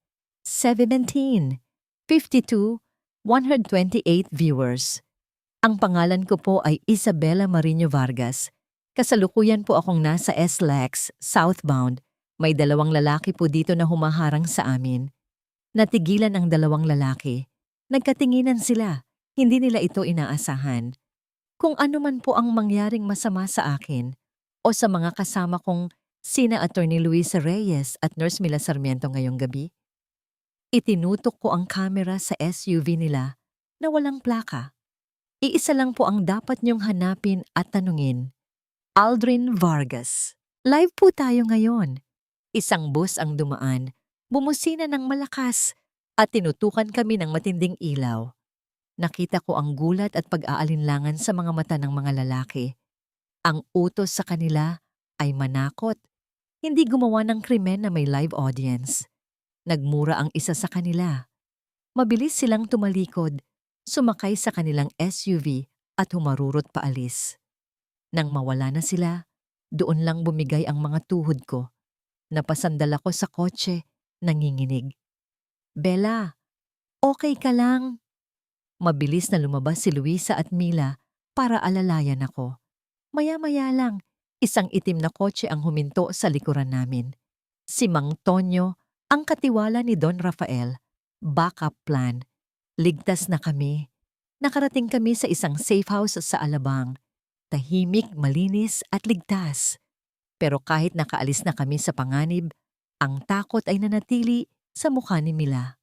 17, 52, 128 viewers. Ang pangalan ko po ay Isabella Marino Vargas. Kasalukuyan po akong nasa SLEX, southbound. May dalawang lalaki po dito na humaharang sa amin. Natigilan ang dalawang lalaki. Nagkatinginan sila. Hindi nila ito inaasahan. Kung ano man po ang mangyaring masama sa akin o sa mga kasama kong sina Attorney Luisa Reyes at Nurse Mila Sarmiento ngayong gabi, itinutok ko ang kamera sa SUV nila na walang plaka. Iisa lang po ang dapat niyong hanapin at tanungin. Aldrin Vargas. Live po tayo ngayon. Isang bus ang dumaan, bumusina ng malakas at tinutukan kami ng matinding ilaw. Nakita ko ang gulat at pag-aalinlangan sa mga mata ng mga lalaki. Ang utos sa kanila ay manakot, hindi gumawa ng krimen na may live audience. Nagmura ang isa sa kanila. Mabilis silang tumalikod, sumakay sa kanilang SUV at humarurot paalis. Nang mawala na sila, doon lang bumigay ang mga tuhod ko. Napasandal ako sa kotse, nanginginig. Bella, okay ka lang? Mabilis na lumabas si Luisa at Mila para alalayan ako. Maya-maya lang, isang itim na kotse ang huminto sa likuran namin. Si Mang Tonyo, ang katiwala ni Don Rafael. Backup plan. Ligtas na kami. Nakarating kami sa isang safe house sa Alabang. Tahimik, malinis at ligtas. Pero kahit nakaalis na kami sa panganib, ang takot ay nanatili sa mukha ni Mila.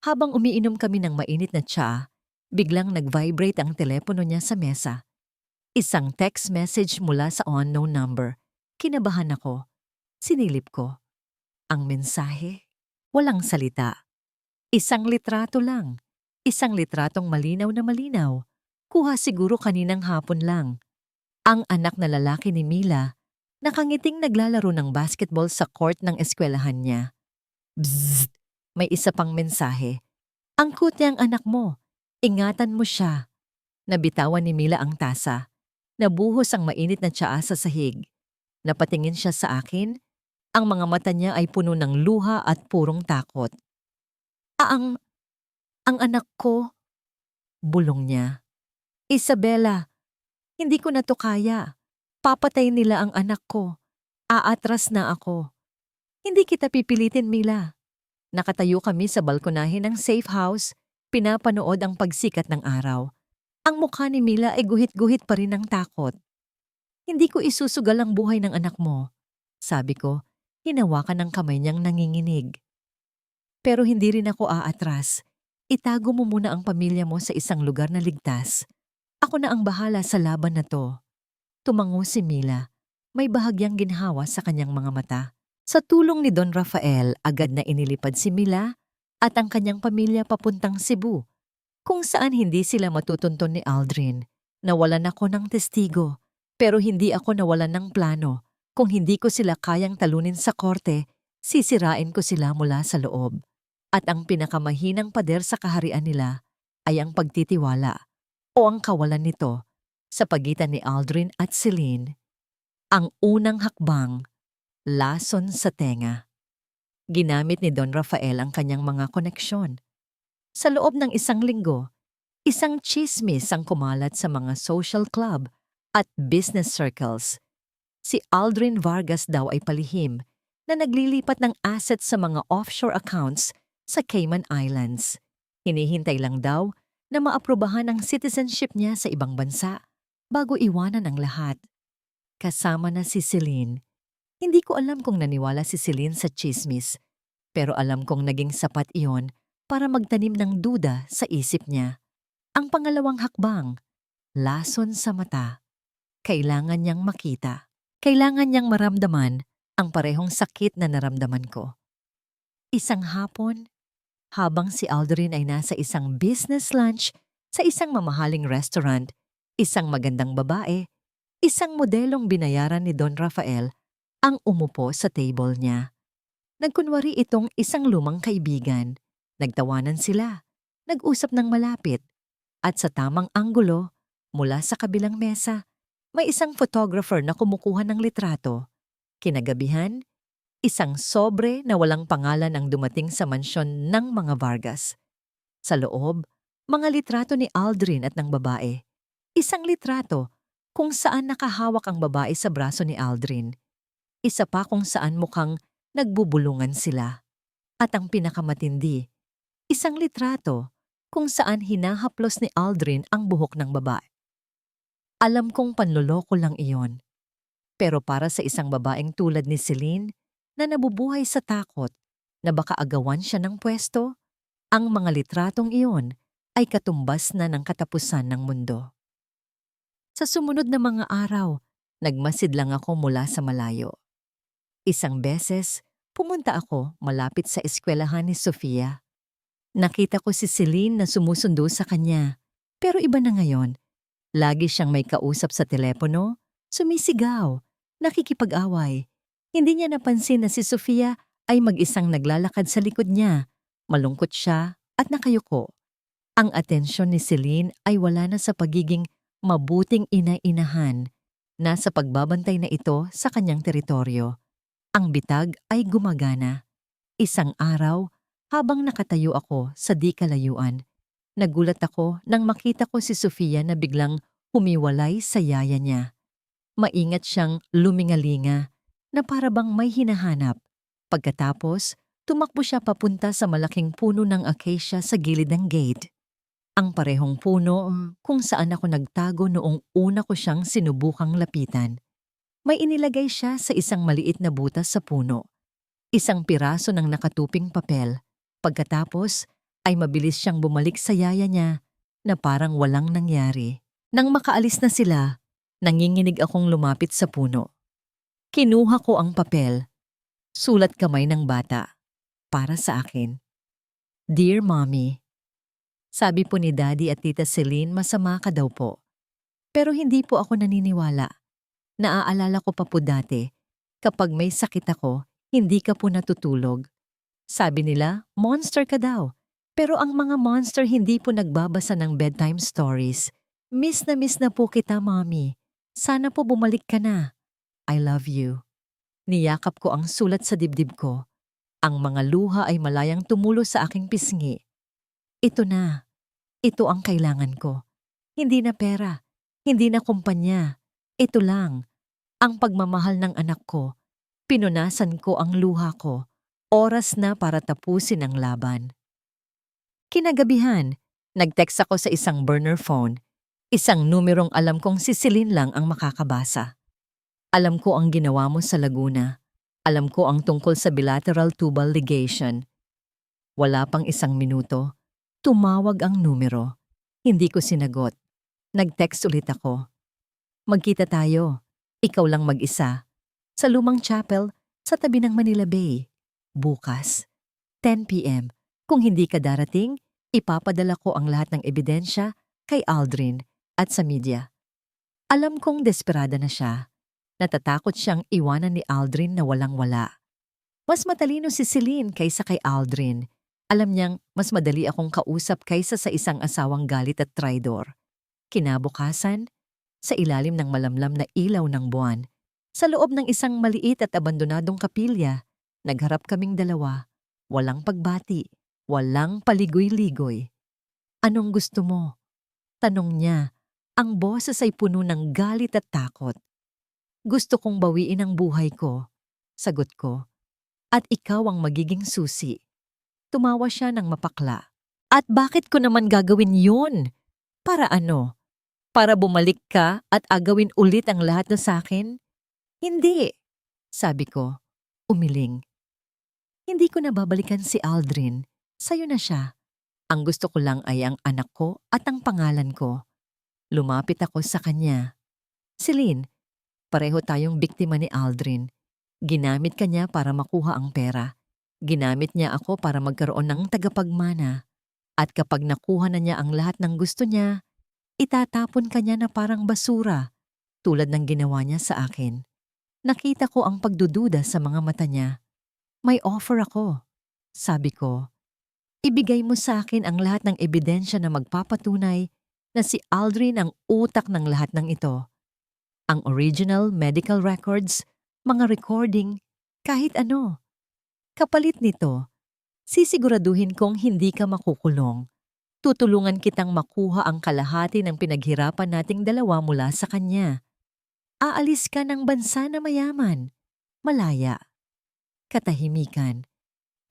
Habang umiinom kami ng mainit na tsaa, biglang nag-vibrate ang telepono niya sa mesa. Isang text message mula sa unknown number. Kinabahan ako. Sinilip ko. Ang mensahe, walang salita. Isang litrato lang. Isang litratong malinaw na malinaw. Kuha siguro kaninang hapon lang. Ang anak na lalaki ni Mila, nakangiting naglalaro ng basketball sa court ng eskwelahan niya. Bzzzt! May isa pang mensahe. Ang cute niyang anak mo. Ingatan mo siya. Nabitawan ni Mila ang tasa. Nabuhos ang mainit na tsaa sa sahig. Napatingin siya sa akin. Ang mga mata niya ay puno ng luha at purong takot. Ang anak ko, bulong niya. Isabella, hindi ko na to kaya. Papatay nila ang anak ko. Aatras na ako. Hindi kita pipilitin, Mila. Nakatayo kami sa balkonahe ng safe house, pinapanood ang pagsikat ng araw. Ang mukha ni Mila ay guhit-guhit pa rin ng takot. Hindi ko isusugal ang buhay ng anak mo, sabi ko, hinawakan ng kamay niyang nanginginig. Pero hindi rin ako aatras. Itago mo muna ang pamilya mo sa isang lugar na ligtas. Ako na ang bahala sa laban na to. Tumango si Mila. May bahagyang ginhawa sa kanyang mga mata. Sa tulong ni Don Rafael, agad na inilipad si Mila at ang kanyang pamilya papuntang Cebu, kung saan hindi sila matutunton ni Aldrin. Nawalan ako ng testigo, pero hindi ako nawalan ng plano. Kung hindi ko sila kayang talunin sa korte, sisirain ko sila mula sa loob. At ang pinakamahinang pader sa kaharian nila ay ang pagtitiwala o ang kawalan nito sa pagitan ni Aldrin at Celine. Ang unang hakbang, lason sa tenga. Ginamit ni Don Rafael ang kanyang mga koneksyon. Sa loob ng isang linggo, isang chismis ang kumalat sa mga social club at business circles. Si Aldrin Vargas daw ay palihim na naglilipat ng assets sa mga offshore accounts sa Cayman Islands. Hinihintay lang daw na maaprubahan ang citizenship niya sa ibang bansa bago iwanan ang lahat. Kasama na si Celine. Hindi ko alam kung naniwala si Celine sa chismis, pero alam kong naging sapat iyon para magtanim ng duda sa isip niya. Ang pangalawang hakbang, lason sa mata. Kailangan niyang makita. Kailangan niyang maramdaman ang parehong sakit na naramdaman ko. Isang hapon, habang si Aldrin ay nasa isang business lunch sa isang mamahaling restaurant, isang magandang babae, isang modelong binayaran ni Don Rafael ang umupo sa table niya. Nagkunwari itong isang lumang kaibigan. Nagtawanan sila, nag-usap ng malapit, at sa tamang anggulo, mula sa kabilang mesa, may isang photographer na kumukuha ng litrato. Kinagabihan, isang sobre na walang pangalan ang dumating sa mansyon ng mga Vargas. Sa loob, mga litrato ni Aldrin at ng babae. Isang litrato kung saan nakahawak ang babae sa braso ni Aldrin. Isa pa kung saan mukhang nagbubulungan sila. At ang pinakamatindi, isang litrato kung saan hinahaplos ni Aldrin ang buhok ng babae. Alam kong panloloko lang iyon. Pero para sa isang babaeng tulad ni Celine, na nabubuhay sa takot na baka agawan siya ng pwesto, ang mga litratong iyon ay katumbas na ng katapusan ng mundo. Sa sumunod na mga araw, nagmasid lang ako mula sa malayo. Isang beses, pumunta ako malapit sa eskwelahan ni Sofia. Nakita ko si Celine na sumusundo sa kanya, pero iba na ngayon. Lagi siyang may kausap sa telepono, sumisigaw, nakikipag-away. Hindi niya napansin na si Sofia ay mag-isang naglalakad sa likod niya. Malungkot siya at nakayuko. Ang atensyon ni Celine ay wala na sa pagiging mabuting ina-inahan. Nasa pagbabantay na ito sa kanyang teritoryo. Ang bitag ay gumagana. Isang araw, habang nakatayo ako sa di kalayuan, nagulat ako nang makita ko si Sofia na biglang humiwalay sa yaya niya. Maingat siyang lumingalinga na para bang may hinahanap. Pagkatapos, tumakbo siya papunta sa malaking puno ng acacia sa gilid ng gate. Ang parehong puno kung saan ako nagtago noong una ko siyang sinubukang lapitan. May inilagay siya sa isang maliit na butas sa puno. Isang piraso ng nakatuping papel. Pagkatapos, ay mabilis siyang bumalik sa yaya niya na parang walang nangyari. Nang makaalis na sila, nanginginig akong lumapit sa puno. Kinuha ko ang papel. Sulat kamay ng bata. Para sa akin. Dear Mommy, sabi po ni Daddy at Tita Celine masama ka daw po. Pero hindi po ako naniniwala. Naaalala ko pa po dati, kapag may sakit ako, hindi ka po natutulog. Sabi nila, monster ka daw. Pero ang mga monster hindi po nagbabasa ng bedtime stories. Miss na po kita, Mommy. Sana po bumalik ka na. I love you. Niyakap ko ang sulat sa dibdib ko. Ang mga luha ay malayang tumulo sa aking pisngi. Ito na. Ito ang kailangan ko. Hindi na pera. Hindi na kumpanya. Ito lang. Ang pagmamahal ng anak ko. Pinunasan ko ang luha ko. Oras na para tapusin ang laban. Kinagabihan, nag-text ako sa isang burner phone, isang numerong alam kong si Celine lang ang makakabasa. Alam ko ang ginawa mo sa Laguna. Alam ko ang tungkol sa bilateral tubal ligation. Wala pang isang minuto, tumawag ang numero. Hindi ko sinagot. Nag-text ulit ako. Magkita tayo. Ikaw lang mag-isa. Sa lumang chapel, sa tabi ng Manila Bay. Bukas, 10 p.m. Kung hindi ka darating, ipapadala ko ang lahat ng ebidensya kay Aldrin at sa media. Alam kong desperada na siya. Natatakot siyang iwanan ni Aldrin na walang-wala. Mas matalino si Celine kaysa kay Aldrin. Alam niyang mas madali akong kausap kaysa sa isang asawang galit at traidor. Kinabukasan, sa ilalim ng malamlam na ilaw ng buwan, sa loob ng isang maliit at abandonadong kapilya, nagharap kaming dalawa. Walang pagbati, walang paligoy-ligoy. Anong gusto mo? Tanong niya. Ang boses ay puno ng galit at takot. Gusto kong bawiin ang buhay ko, sagot ko. At ikaw ang magiging susi. Tumawa siya ng mapakla. At bakit ko naman gagawin yun? Para ano? Para bumalik ka at agawin ulit ang lahat na sa akin? Hindi, sabi ko, umiling. Hindi ko na babalikan si Aldrin. Sa'yo na siya. Ang gusto ko lang ay ang anak ko at ang pangalan ko. Lumapit ako sa kanya. Celine, pareho tayong biktima ni Aldrin. Ginamit ka niya para makuha ang pera. Ginamit niya ako para magkaroon ng tagapagmana. At kapag nakuha na niya ang lahat ng gusto niya, itatapon ka niya na parang basura, tulad ng ginawa niya sa akin. Nakita ko ang pagdududa sa mga mata niya. May offer ako. Sabi ko, ibigay mo sa akin ang lahat ng ebidensya na magpapatunay na si Aldrin ang utak ng lahat ng ito. Ang original medical records, mga recording, kahit ano. Kapalit nito, sisiguraduhin kong hindi ka makukulong. Tutulungan kitang makuha ang kalahati ng pinaghirapan nating dalawa mula sa kanya. Aalis ka ng bansa na mayaman, malaya. Katahimikan.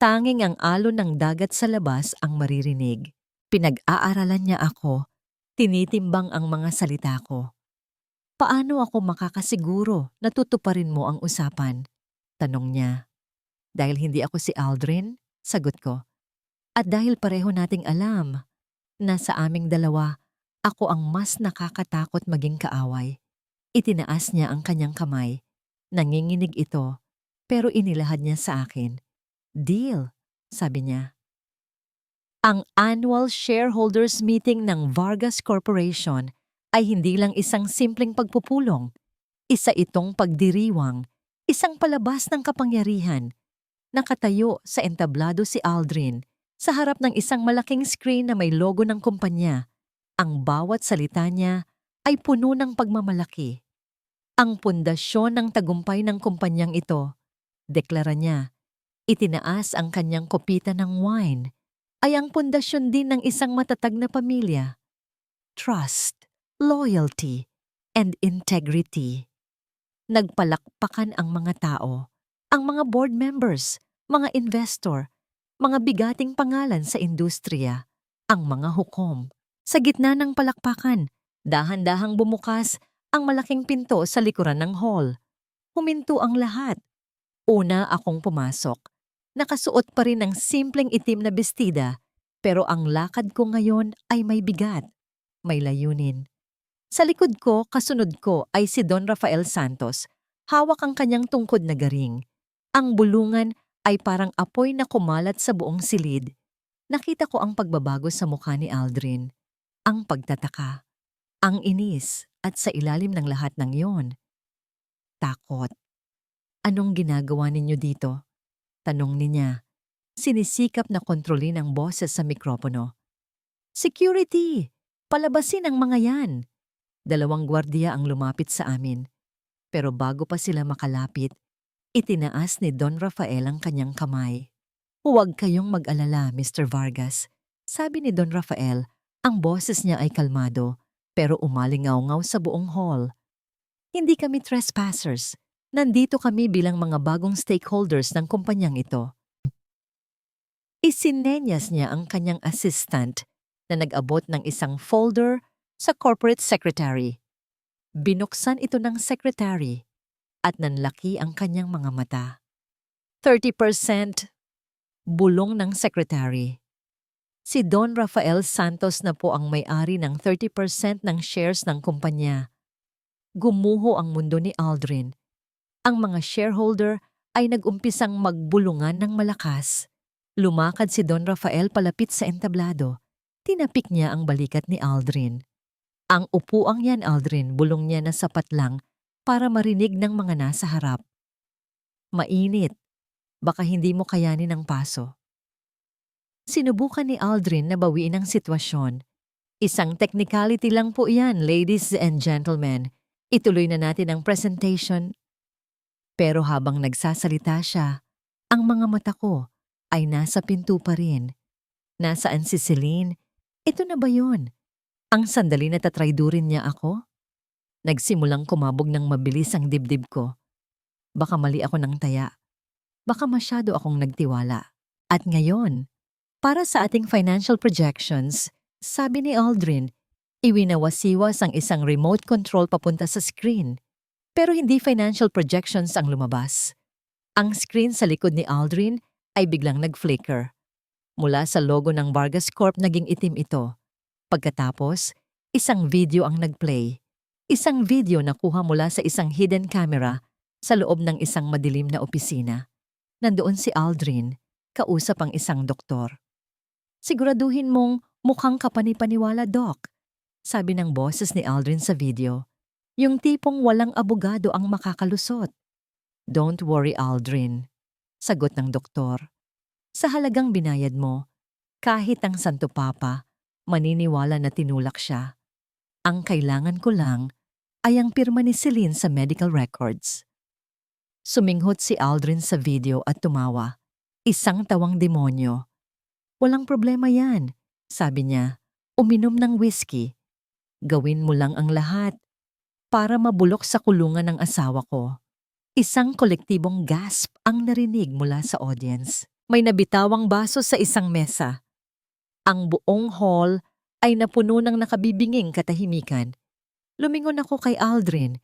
Tanging ang alon ng dagat sa labas ang maririnig. Pinag-aaralan niya ako, tinitimbang ang mga salita ko. Paano ako makakasiguro na tutuparin mo ang usapan? Tanong niya. Dahil hindi ako si Aldrin? Sagot ko. At dahil pareho nating alam na sa aming dalawa, ako ang mas nakakatakot maging kaaway. Itinaas niya ang kanyang kamay. Nanginginig ito, pero inilahad niya sa akin. Deal, sabi niya. Ang annual shareholders meeting ng Vargas Corporation ay hindi lang isang simpleng pagpupulong. Isa itong pagdiriwang, isang palabas ng kapangyarihan. Nakatayo sa entablado si Aldrin sa harap ng isang malaking screen na may logo ng kumpanya. Ang bawat salita niya ay puno ng pagmamalaki. Ang pundasyon ng tagumpay ng kumpanyang ito, deklara niya, itinaas ang kanyang kopita ng wine, ay ang pundasyon din ng isang matatag na pamilya. Trust, loyalty, and integrity. Nagpalakpakan ang mga tao, ang mga board members, mga investor, mga bigating pangalan sa industriya, ang mga hukom. Sa gitna ng palakpakan, dahan-dahang bumukas ang malaking pinto sa likuran ng hall. Huminto ang lahat. Una akong pumasok. Nakasuot pa rin ng simpleng itim na bestida, pero ang lakad ko ngayon ay may bigat, may layunin. Sa likod ko, kasunod ko ay si Don Rafael Santos, hawak ang kanyang tungkod na garing. Ang bulungan ay parang apoy na kumalat sa buong silid. Nakita ko ang pagbabago sa mukha ni Aldrin, ang pagtataka, ang inis, at sa ilalim ng lahat ng iyon, takot. Anong ginagawa ninyo dito? Tanong niya. Sinisikap na kontrolin ang boses sa mikropono. Security! Palabasin ang mga yan! 2 gwardiya ang lumapit sa amin. Pero bago pa sila makalapit, itinaas ni Don Rafael ang kanyang kamay. Huwag kayong mag-alala, Mr. Vargas. Sabi ni Don Rafael, ang boses niya ay kalmado, pero umalingaw-ngaw sa buong hall. Hindi kami trespassers. Nandito kami bilang mga bagong stakeholders ng kumpanyang ito. Isinenyas niya ang kanyang assistant na nag-abot ng isang folder sa corporate secretary. Binuksan ito ng secretary at nanlaki ang kanyang mga mata. 30%, bulong ng secretary. Si Don Rafael Santos na po ang may-ari ng 30% ng shares ng kumpanya. Gumuho ang mundo ni Aldrin. Ang mga shareholder ay nag-umpisang magbulungan ng malakas. Lumakad si Don Rafael palapit sa entablado. Tinapik niya ang balikat ni Aldrin. Ang upuang yan, Aldrin, bulong niya na sapat lang para marinig ng mga nasa harap. Mainit. Baka hindi mo kayanin ang paso. Sinubukan ni Aldrin na bawiin ang sitwasyon. Isang technicality lang po yan, ladies and gentlemen. Ituloy na natin ang presentation. Pero habang nagsasalita siya, ang mga mata ko ay nasa pinto pa rin. Nasaan si Celine? Ito na ba yun? Ang sandali na tatraydurin niya ako? Nagsimulang kumabog ng mabilis ang dibdib ko. Baka mali ako ng taya. Baka masyado akong nagtiwala. At ngayon, para sa ating financial projections, sabi ni Aldrin, iwinawasiwas ang isang remote control papunta sa screen. Pero hindi financial projections ang lumabas. Ang screen sa likod ni Aldrin ay biglang nag-flicker. Mula sa logo ng Vargas Corp naging itim ito. Pagkatapos, isang video ang nag-play. Isang video na kuha mula sa isang hidden camera sa loob ng isang madilim na opisina. Nandoon si Aldrin, kausap ang isang doktor. Siguraduhin mong mukhang kapanipaniwala, Doc, sabi ng boses ni Aldrin sa video. Yung tipong walang abogado ang makakalusot. Don't worry, Aldrin, sagot ng doktor. Sa halagang binayad mo, kahit ang Santo Papa, maniniwala na tinulak siya. Ang kailangan ko lang ay ang pirma ni Celine sa medical records. Suminghot si Aldrin sa video at tumawa. Isang tawang demonyo. Walang problema yan, sabi niya. Uminom ng whiskey. Gawin mo lang ang lahat para mabulok sa kulungan ng asawa ko. Isang kolektibong gasp ang narinig mula sa audience. May nabitawang baso sa isang mesa. Ang buong hall ay napuno ng nakabibinging katahimikan. Lumingon ako kay Aldrin.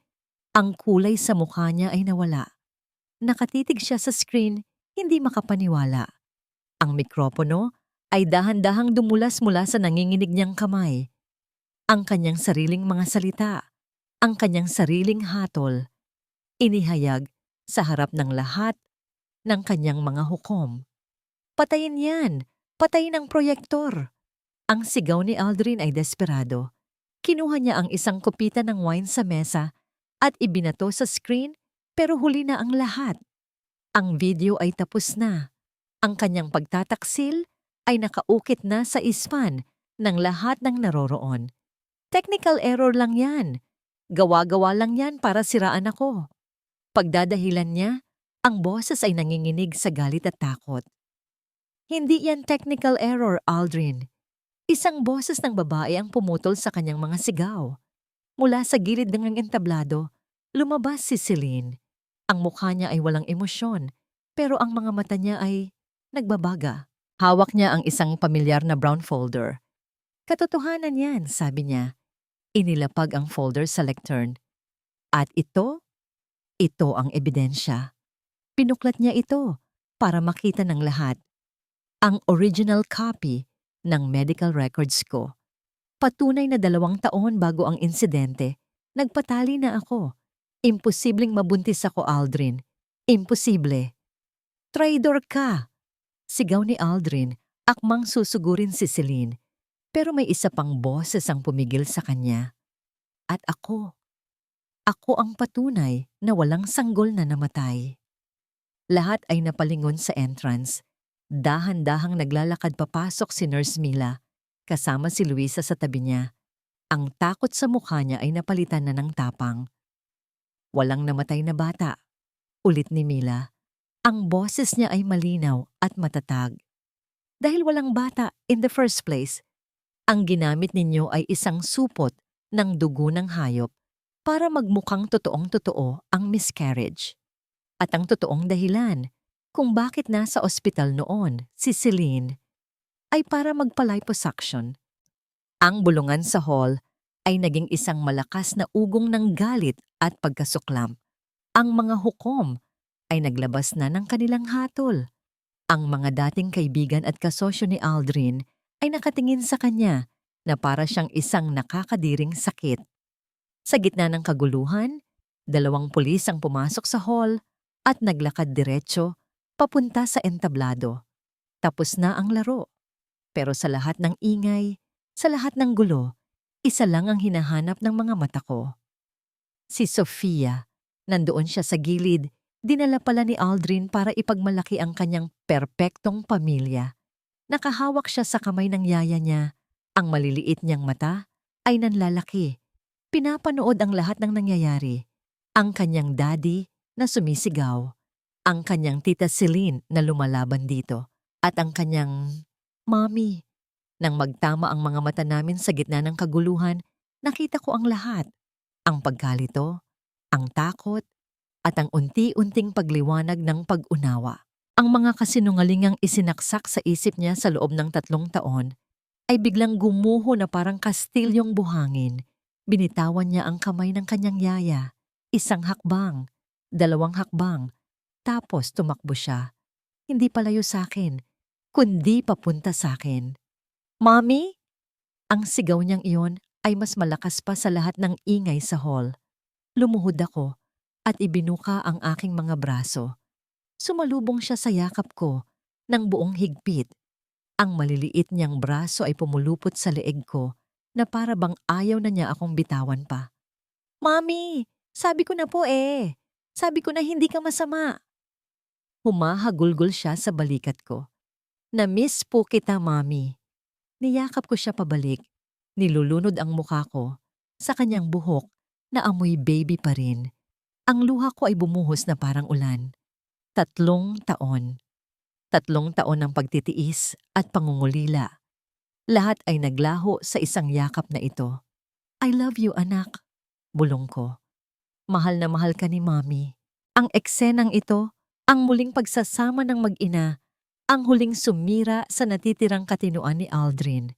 Ang kulay sa mukha niya ay nawala. Nakatitig siya sa screen, hindi makapaniwala. Ang mikropono ay dahan-dahang dumulas mula sa nanginginig niyang kamay. Ang kanyang sariling mga salita, ang kanyang sariling hatol, inihayag sa harap ng lahat ng kanyang mga hukom. Patayin yan! Patayin ang proyektor! Ang sigaw ni Aldrin ay desperado. Kinuha niya ang isang kopita ng wine sa mesa at ibinato sa screen pero huli na ang lahat. Ang video ay tapos na. Ang kanyang pagtataksil ay nakaukit na sa ispan ng lahat ng naroroon. Technical error lang yan. Gawa-gawa lang yan para siraan ako. Pagdadahilan niya, ang boses ay nanginginig sa galit at takot. Hindi yan technical error, Aldrin. Isang boses ng babae ang pumutol sa kanyang mga sigaw. Mula sa gilid ng entablado, lumabas si Celine. Ang mukha niya ay walang emosyon, pero ang mga mata niya ay nagbabaga. Hawak niya ang isang pamilyar na brown folder. Katotohanan yan, sabi niya. Inilapag ang folder sa lectern. At ito ang ebidensya. Pinuklat niya ito para makita ng lahat. Ang original copy ng medical records ko. Patunay na 2 taon bago ang insidente, nagpatali na ako. Imposibleng mabuntis ako, Aldrin. Imposible. Traidor ka! Sigaw ni Aldrin, akmang susugurin si Celine. Pero may isa pang boses ang pumigil sa kanya. At ako ang patunay na walang sanggol na namatay. Lahat ay napalingon sa entrance. Dahan-dahang naglalakad papasok si Nurse Mila, kasama si Luisa sa tabi niya. Ang takot sa mukha niya ay napalitan na ng tapang. Walang namatay na bata, ulit ni Mila. Ang boses niya ay malinaw at matatag. Dahil walang bata in the first place, ang ginamit ninyo ay isang supot ng dugo ng hayop para magmukhang totoong-totoo ang miscarriage. At ang totoong dahilan kung bakit nasa ospital noon si Celine ay para magpa-liposuction. Ang bulungan sa hall ay naging isang malakas na ugong ng galit at pagkasuklam. Ang mga hukom ay naglabas na ng kanilang hatol. Ang mga dating kaibigan at kasosyo ni Aldrin ay nakatingin sa kanya na para siyang isang nakakadiring sakit. Sa gitna ng kaguluhan, 2 pulis ang pumasok sa hall at naglakad diretsyo papunta sa entablado. Tapos na ang laro. Pero sa lahat ng ingay, sa lahat ng gulo, isa lang ang hinahanap ng mga mata ko. Si Sofia. Nandoon siya sa gilid. Dinala pala ni Aldrin para ipagmalaki ang kanyang perpektong pamilya. Nakahawak siya sa kamay ng yaya niya. Ang maliliit niyang mata ay nanlalaki. Pinapanood ang lahat ng nangyayari. Ang kanyang daddy na sumisigaw. Ang kanyang tita Celine na lumalaban dito. At ang kanyang mommy. Nang magtama ang mga mata namin sa gitna ng kaguluhan, nakita ko ang lahat. Ang pagkalito, ang takot, at ang unti-unting pagliwanag ng pag-unawa. Ang mga kasinungalingang isinaksak sa isip niya sa loob ng 3 taon ay biglang gumuho na parang kastilyong buhangin. Binitawan niya ang kamay ng kanyang yaya. 1 hakbang, 2 hakbang, tapos tumakbo siya. Hindi palayo sa akin, kundi papunta sa akin. "Mommy?" Ang sigaw niyang iyon ay mas malakas pa sa lahat ng ingay sa hall. Lumuhod ako at ibinuka ang aking mga braso. Sumalubong siya sa yakap ko ng buong higpit. Ang maliliit niyang braso ay pumulupot sa leeg ko na para bang ayaw na niya akong bitawan pa. "Mommy, sabi ko na po eh. Sabi ko na hindi ka masama." Humahagulgol siya sa balikat ko. "Na-miss po kita, Mommy." Niyakap ko siya pabalik. Nilulunod ang mukha ko sa kanyang buhok na amoy baby pa rin. Ang luha ko ay bumuhos na parang ulan. 3 taon. 3 taon ng pagtitiis at pangungulila. Lahat ay naglaho sa isang yakap na ito. "I love you, anak." Bulong ko. Mahal na mahal ka ni Mommy. Ang eksenang ito, ang muling pagsasama ng mag-ina, ang huling sumira sa natitirang katinuan ni Aldrin.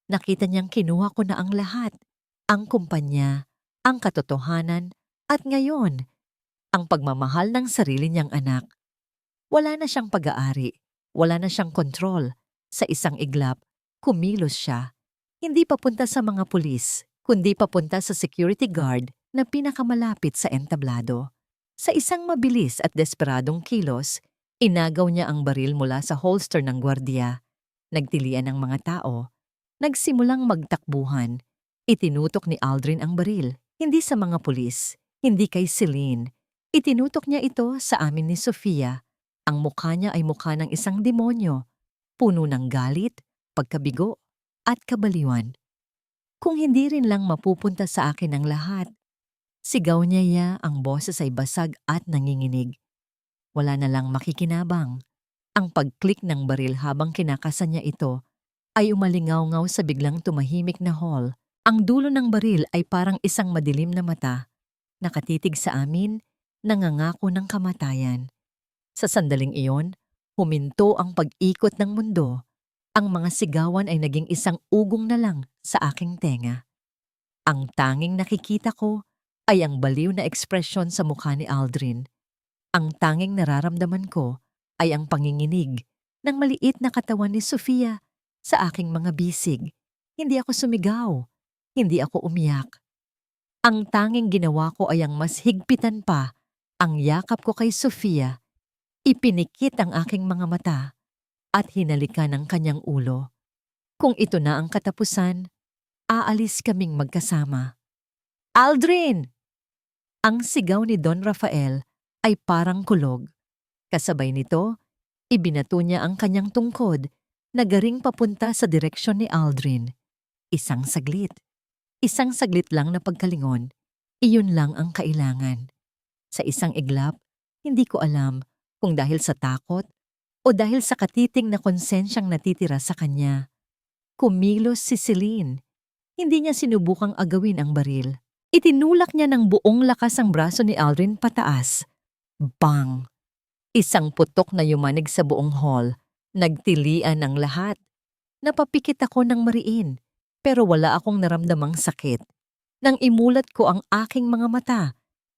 Nakita niyang kinuha ko na ang lahat. Ang kumpanya, ang katotohanan, at ngayon, ang pagmamahal ng sarili niyang anak. Wala na siyang pag-aari, wala na siyang kontrol. Sa isang iglap, kumilos siya. Hindi papunta sa mga pulis, kundi papunta sa security guard na pinakamalapit sa entablado. Sa isang mabilis at desperadong kilos, inagaw niya ang baril mula sa holster ng gwardiya. Nagtilian ang mga tao. Nagsimulang magtakbuhan. Itinutok ni Aldrin ang baril, hindi sa mga pulis, hindi kay Celine. Itinutok niya ito sa amin ni Sofia. Ang mukha niya ay mukha ng isang demonyo, puno ng galit, pagkabigo, at kabaliwan. Kung hindi rin lang mapupunta sa akin ang lahat. Sigaw niya, ang boses ay basag at nanginginig. Wala na lang makikinabang. Ang pag-click ng baril habang kinakasan niya ito ay umalingaw-ngaw sa biglang tumahimik na hall. Ang dulo ng baril ay parang isang madilim na mata. Nakatitig sa amin, nangangako ng kamatayan. Sa sandaling iyon, huminto ang pag-ikot ng mundo. Ang mga sigawan ay naging isang ugong na lang sa aking tenga. Ang tanging nakikita ko ay ang baliw na ekspresyon sa mukha ni Aldrin. Ang tanging nararamdaman ko ay ang panginginig ng maliit na katawan ni Sofia sa aking mga bisig. Hindi ako sumigaw. Hindi ako umiyak. Ang tanging ginawa ko ay ang mas higpitan pa, ang yakap ko kay Sofia. Ipinikit ang aking mga mata at hinalikan ang kanyang ulo. Kung ito na ang katapusan, aalis kaming magkasama. "Aldrin!" Ang sigaw ni Don Rafael ay parang kulog. Kasabay nito, ibinato niya ang kanyang tungkod na garing papunta sa direksyon ni Aldrin. Isang saglit. Isang saglit lang na pagkalingon, iyon lang ang kailangan. Sa isang iglap, hindi ko alam kung dahil sa takot o dahil sa katiting na konsensyang natitira sa kanya. Kumilos si Celine. Hindi niya sinubukang agawin ang baril. Itinulak niya ng buong lakas ang braso ni Aldrin pataas. Bang! Isang putok na yumanig sa buong hall. Nagtilian ang lahat. Napapikit ako ng mariin, pero wala akong naramdamang sakit. Nang imulat ko ang aking mga mata,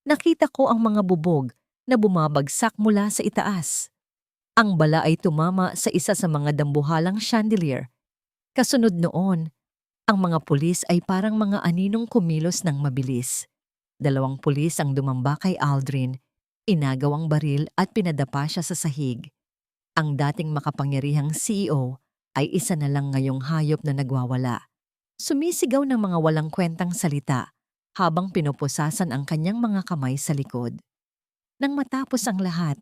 nakita ko ang mga bubog na bumabagsak mula sa itaas. Ang bala ay tumama sa isa sa mga dambuhalang chandelier. Kasunod noon, ang mga pulis ay parang mga aninong kumilos ng mabilis. 2 pulis ang dumamba kay Aldrin, inagaw ang baril at pinadapa siya sa sahig. Ang dating makapangyarihang CEO ay isa na lang ngayong hayop na nagwawala. Sumisigaw ng mga walang kwentang salita habang pinupusasan ang kanyang mga kamay sa likod. Nang matapos ang lahat,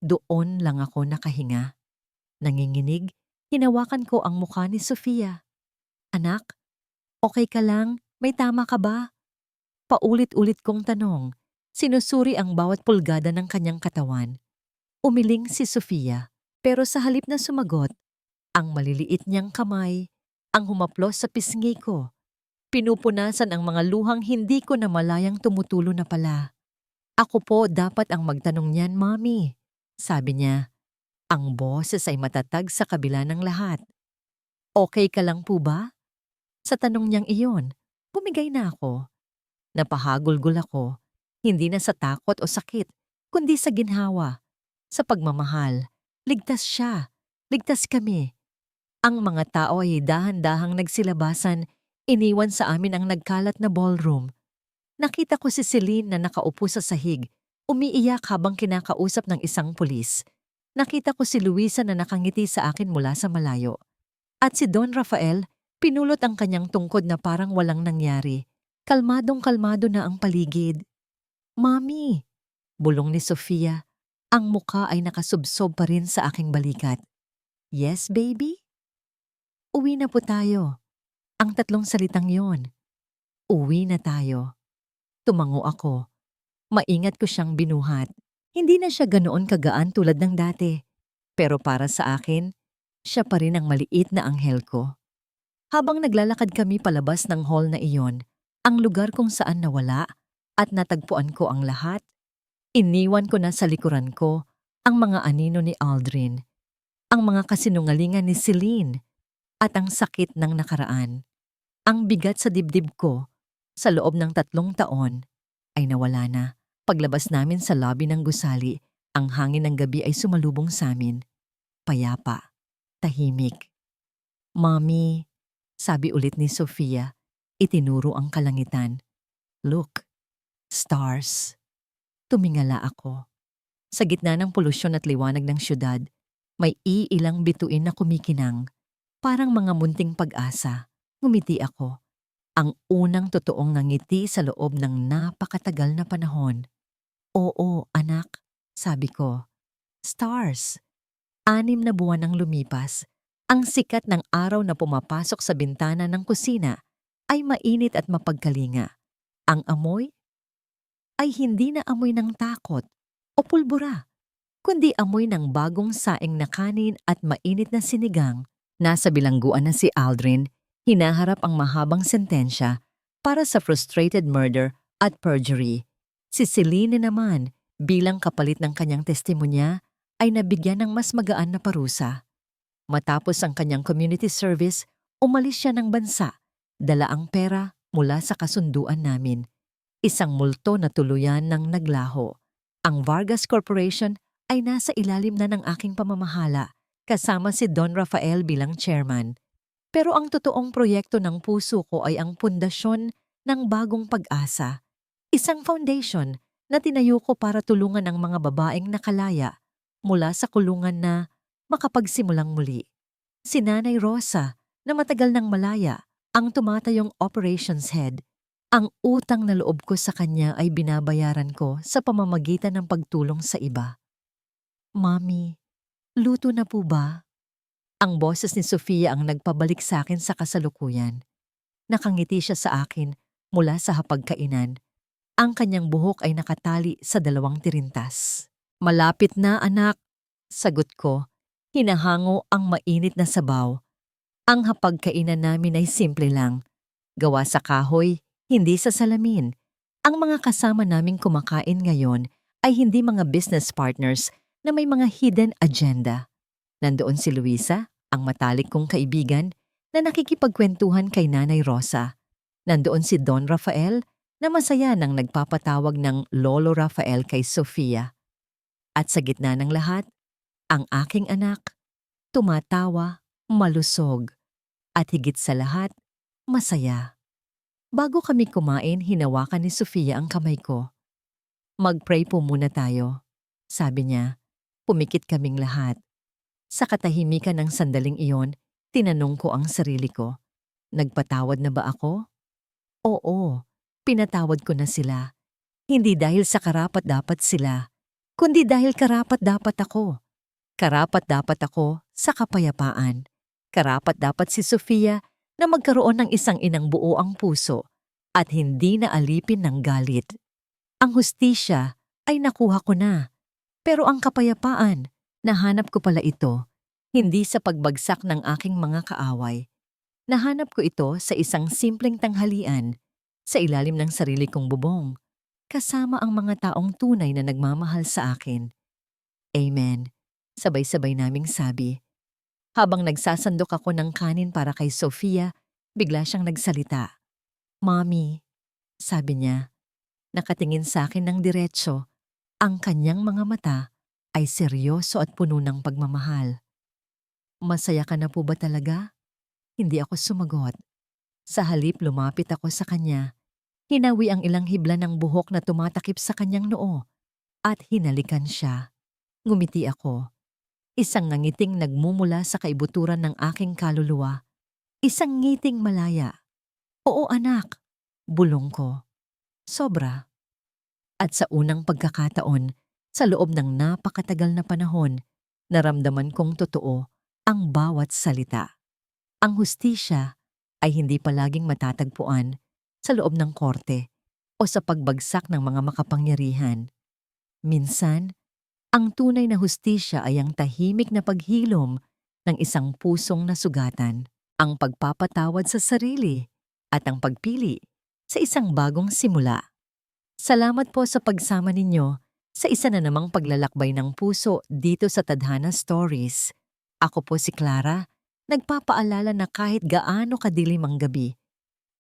doon lang ako nakahinga. Nanginginig, hinawakan ko ang mukha ni Sofia. Anak, okay ka lang? May tama ka ba? Paulit-ulit kong tanong, sinusuri ang bawat pulgada ng kanyang katawan. Umiling si Sofia, pero sa halip na sumagot, ang maliliit niyang kamay ang humaplos sa pisngi ko. Pinupunasan ang mga luhang hindi ko na malayang tumutulo na pala. Ako po dapat ang magtanong niyan, Mommy. Sabi niya, ang boses ay matatag sa kabila ng lahat. Okay ka lang po ba? Sa tanong niyang iyon, bumigay na ako. Napahagulgol ako, hindi na sa takot o sakit, kundi sa ginhawa. Sa pagmamahal, ligtas siya, ligtas kami. Ang mga tao ay dahan-dahang nagsilabasan, iniwan sa amin ang nagkalat na ballroom. Nakita ko si Celine na nakaupo sa sahig, umiiyak habang kinakausap ng isang pulis. Nakita ko si Luisa na nakangiti sa akin mula sa malayo. At si Don Rafael, pinulot ang kanyang tungkod na parang walang nangyari. Kalmadong-kalmado na ang paligid. Mami, bulong ni Sofia. Ang muka ay nakasubsob pa rin sa aking balikat. Yes, baby? Uwi na po tayo. Ang 3 salitang yon. Uwi na tayo. Tumango ako. Maingat ko siyang binuhat. Hindi na siya ganoon kagaan tulad ng dati. Pero para sa akin, siya pa rin ang maliit na anghel ko. Habang naglalakad kami palabas ng hall na iyon, ang lugar kung saan nawala at natagpuan ko ang lahat, iniwan ko na sa likuran ko ang mga anino ni Aldrin, ang mga kasinungalingan ni Celine, at ang sakit ng nakaraan. Ang bigat sa dibdib ko sa loob ng 3 taon ay nawala na. Paglabas namin sa lobby ng gusali, ang hangin ng gabi ay sumalubong sa amin. Payapa, tahimik. Mommy, sabi ulit ni Sofia, itinuro ang kalangitan. Look, stars. Tumingala ako. Sa gitna ng polusyon at liwanag ng syudad, may iilang bituin na kumikinang. Parang mga munting pag-asa. Ngumiti ako. Ang unang totoong ngangiti sa loob ng napakatagal na panahon. Oo, anak, sabi ko. Stars. 6 na buwan ang lumipas. Ang sikat ng araw na pumapasok sa bintana ng kusina ay mainit at mapagkalinga. Ang amoy ay hindi na amoy ng takot o pulbura, kundi amoy ng bagong saing na kanin at mainit na sinigang. Nasa bilangguan na si Aldrin, hinaharap ang mahabang sentensya para sa frustrated murder at perjury. Si Celine naman, bilang kapalit ng kanyang testimonya, ay nabigyan ng mas magaan na parusa. Matapos ang kanyang community service, umalis siya ng bansa, dala ang pera mula sa kasunduan namin. Isang multo na tuluyan ng naglaho. Ang Vargas Corporation ay nasa ilalim na ng aking pamamahala, kasama si Don Rafael bilang chairman. Pero ang totoong proyekto ng puso ko ay ang pundasyon ng bagong pag-asa. Isang foundation na tinayo ko para tulungan ang mga babaeng nakalaya mula sa kulungan na makapagsimulang muli. Si Nanay Rosa, na matagal nang malaya, ang tumatayong operations head. Ang utang na loob ko sa kanya ay binabayaran ko sa pamamagitan ng pagtulong sa iba. Mami, luto na po ba? Ang boses ni Sofia ang nagpabalik sa akin sa kasalukuyan. Nakangiti siya sa akin mula sa hapagkainan. Ang kanyang buhok ay nakatali sa 2 tirintas. Malapit na, anak, sagot ko. Hinahango ang mainit na sabaw. Ang hapagkainan namin ay simple lang. Gawa sa kahoy, hindi sa salamin. Ang mga kasama naming kumakain ngayon ay hindi mga business partners na may mga hidden agenda. Nandoon si Luisa, ang matalik kong kaibigan, na nakikipagkwentuhan kay Nanay Rosa. Nandoon si Don Rafael, na masaya nang nagpapatawag ng Lolo Rafael kay Sofia. At sa gitna ng lahat, ang aking anak, tumatawa, malusog, at higit sa lahat, masaya. Bago kami kumain, hinawakan ni Sofia ang kamay ko. "Mag-pray po muna tayo," sabi niya. Pumikit kaming lahat. Sa katahimikan ng sandaling iyon, tinanong ko ang sarili ko, nagpatawad na ba ako? Oo, pinatawad ko na sila. Hindi dahil sa karapat-dapat sila, kundi dahil karapat-dapat ako. Karapat-dapat ako sa kapayapaan. Karapat-dapat si Sofia na magkaroon ng isang inang buo ang puso at hindi na alipin ng galit. Ang hustisya ay nakuha ko na, pero ang kapayapaan, nahanap ko pala ito, hindi sa pagbagsak ng aking mga kaaway. Nahanap ko ito sa isang simpleng tanghalian, sa ilalim ng sarili kong bubong, kasama ang mga taong tunay na nagmamahal sa akin. Amen. Sabay-sabay naming sabi. Habang nagsasandok ako ng kanin para kay Sofia, bigla siyang nagsalita. "Mommy," sabi niya. Nakatingin sa akin ng diretso. Ang kanyang mga mata ay seryoso at puno ng pagmamahal. "Masaya ka na po ba talaga?" Hindi ako sumagot. Sa halip lumapit ako sa kanya. Hinawi ang ilang hibla ng buhok na tumatakip sa kanyang noo at hinalikan siya. Ngumiti ako. Isang ngangiting nagmumula sa kaibuturan ng aking kaluluwa. Isang ngiting malaya. "Oo anak," bulong ko. Sobra. At sa unang pagkakataon, sa loob ng napakatagal na panahon, naramdaman kong totoo ang bawat salita. Ang hustisya ay hindi palaging matatagpuan sa loob ng korte o sa pagbagsak ng mga makapangyarihan. Minsan, ang tunay na hustisya ay ang tahimik na paghilom ng isang pusong nasugatan, ang pagpapatawad sa sarili at ang pagpili sa isang bagong simula. Salamat po sa pagsama ninyo sa isa na namang paglalakbay ng puso dito sa Tadhana Stories. Ako po si Clara, nagpapaalala na kahit gaano kadilim ang gabi,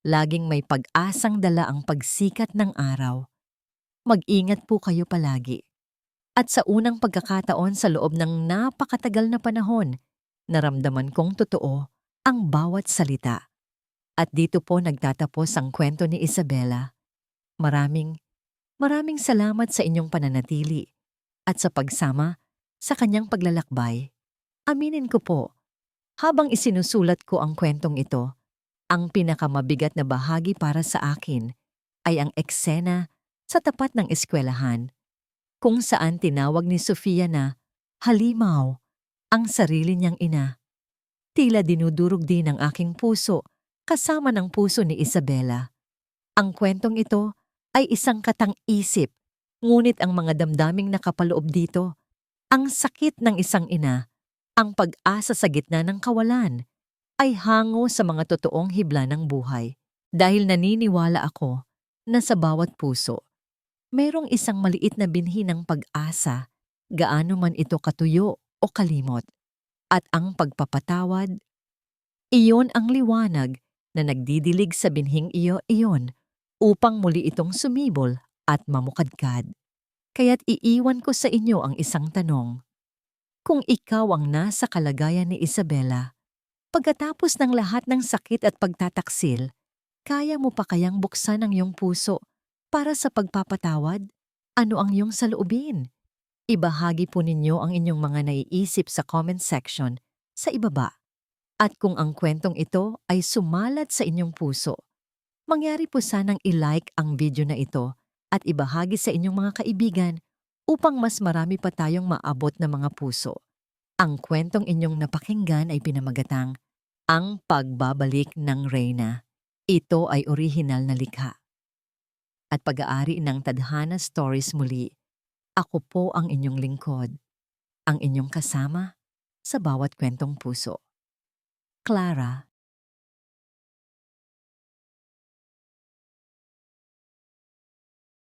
laging may pag-asang dala ang pagsikat ng araw. Mag-ingat po kayo palagi. At sa unang pagkakataon sa loob ng napakatagal na panahon, naramdaman kong totoo ang bawat salita. At dito po nagtatapos ang kwento ni Isabela. Maraming salamat sa inyong pananatili at sa pagsama sa kanyang paglalakbay. Aminin ko po, habang isinusulat ko ang kwentong ito, ang pinakamabigat na bahagi para sa akin ay ang eksena sa tapat ng eskwelahan, kung saan tinawag ni Sofia na halimaw ang sarili niyang ina. Tila dinudurog din ang aking puso kasama ng puso ni Isabela. Ang kwentong ito ay isang katang-isip, ngunit ang mga damdaming nakapaloob dito, ang sakit ng isang ina, ang pag-asa sa gitna ng kawalan, ay hango sa mga totoong hibla ng buhay. Dahil naniniwala ako na sa bawat puso, mayroong isang maliit na binhi ng pag-asa, gaano man ito katuyo o kalimot. At ang pagpapatawad, iyon ang liwanag na nagdidilig sa binhing iyon upang muli itong sumibol at mamukadkad. Kaya't iiwan ko sa inyo ang isang tanong. Kung ikaw ang nasa kalagayan ni Isabela, pagkatapos ng lahat ng sakit at pagtataksil, kaya mo pa kayang buksan ang iyong puso para sa pagpapatawad? Ano ang iyong saloobin? Ibahagi po ninyo ang inyong mga naiisip sa comment section sa ibaba. At kung ang kwentong ito ay sumalat sa inyong puso, mangyari po sanang i-like ang video na ito at ibahagi sa inyong mga kaibigan upang mas marami pa tayong maabot na mga puso. Ang kwentong inyong napakinggan ay pinamagatang Ang Pagbabalik ng Reyna. Ito ay orihinal na likha. At pag-aari ng Tadhana Stories muli, ako po ang inyong lingkod, ang inyong kasama sa bawat kwentong puso. Clara.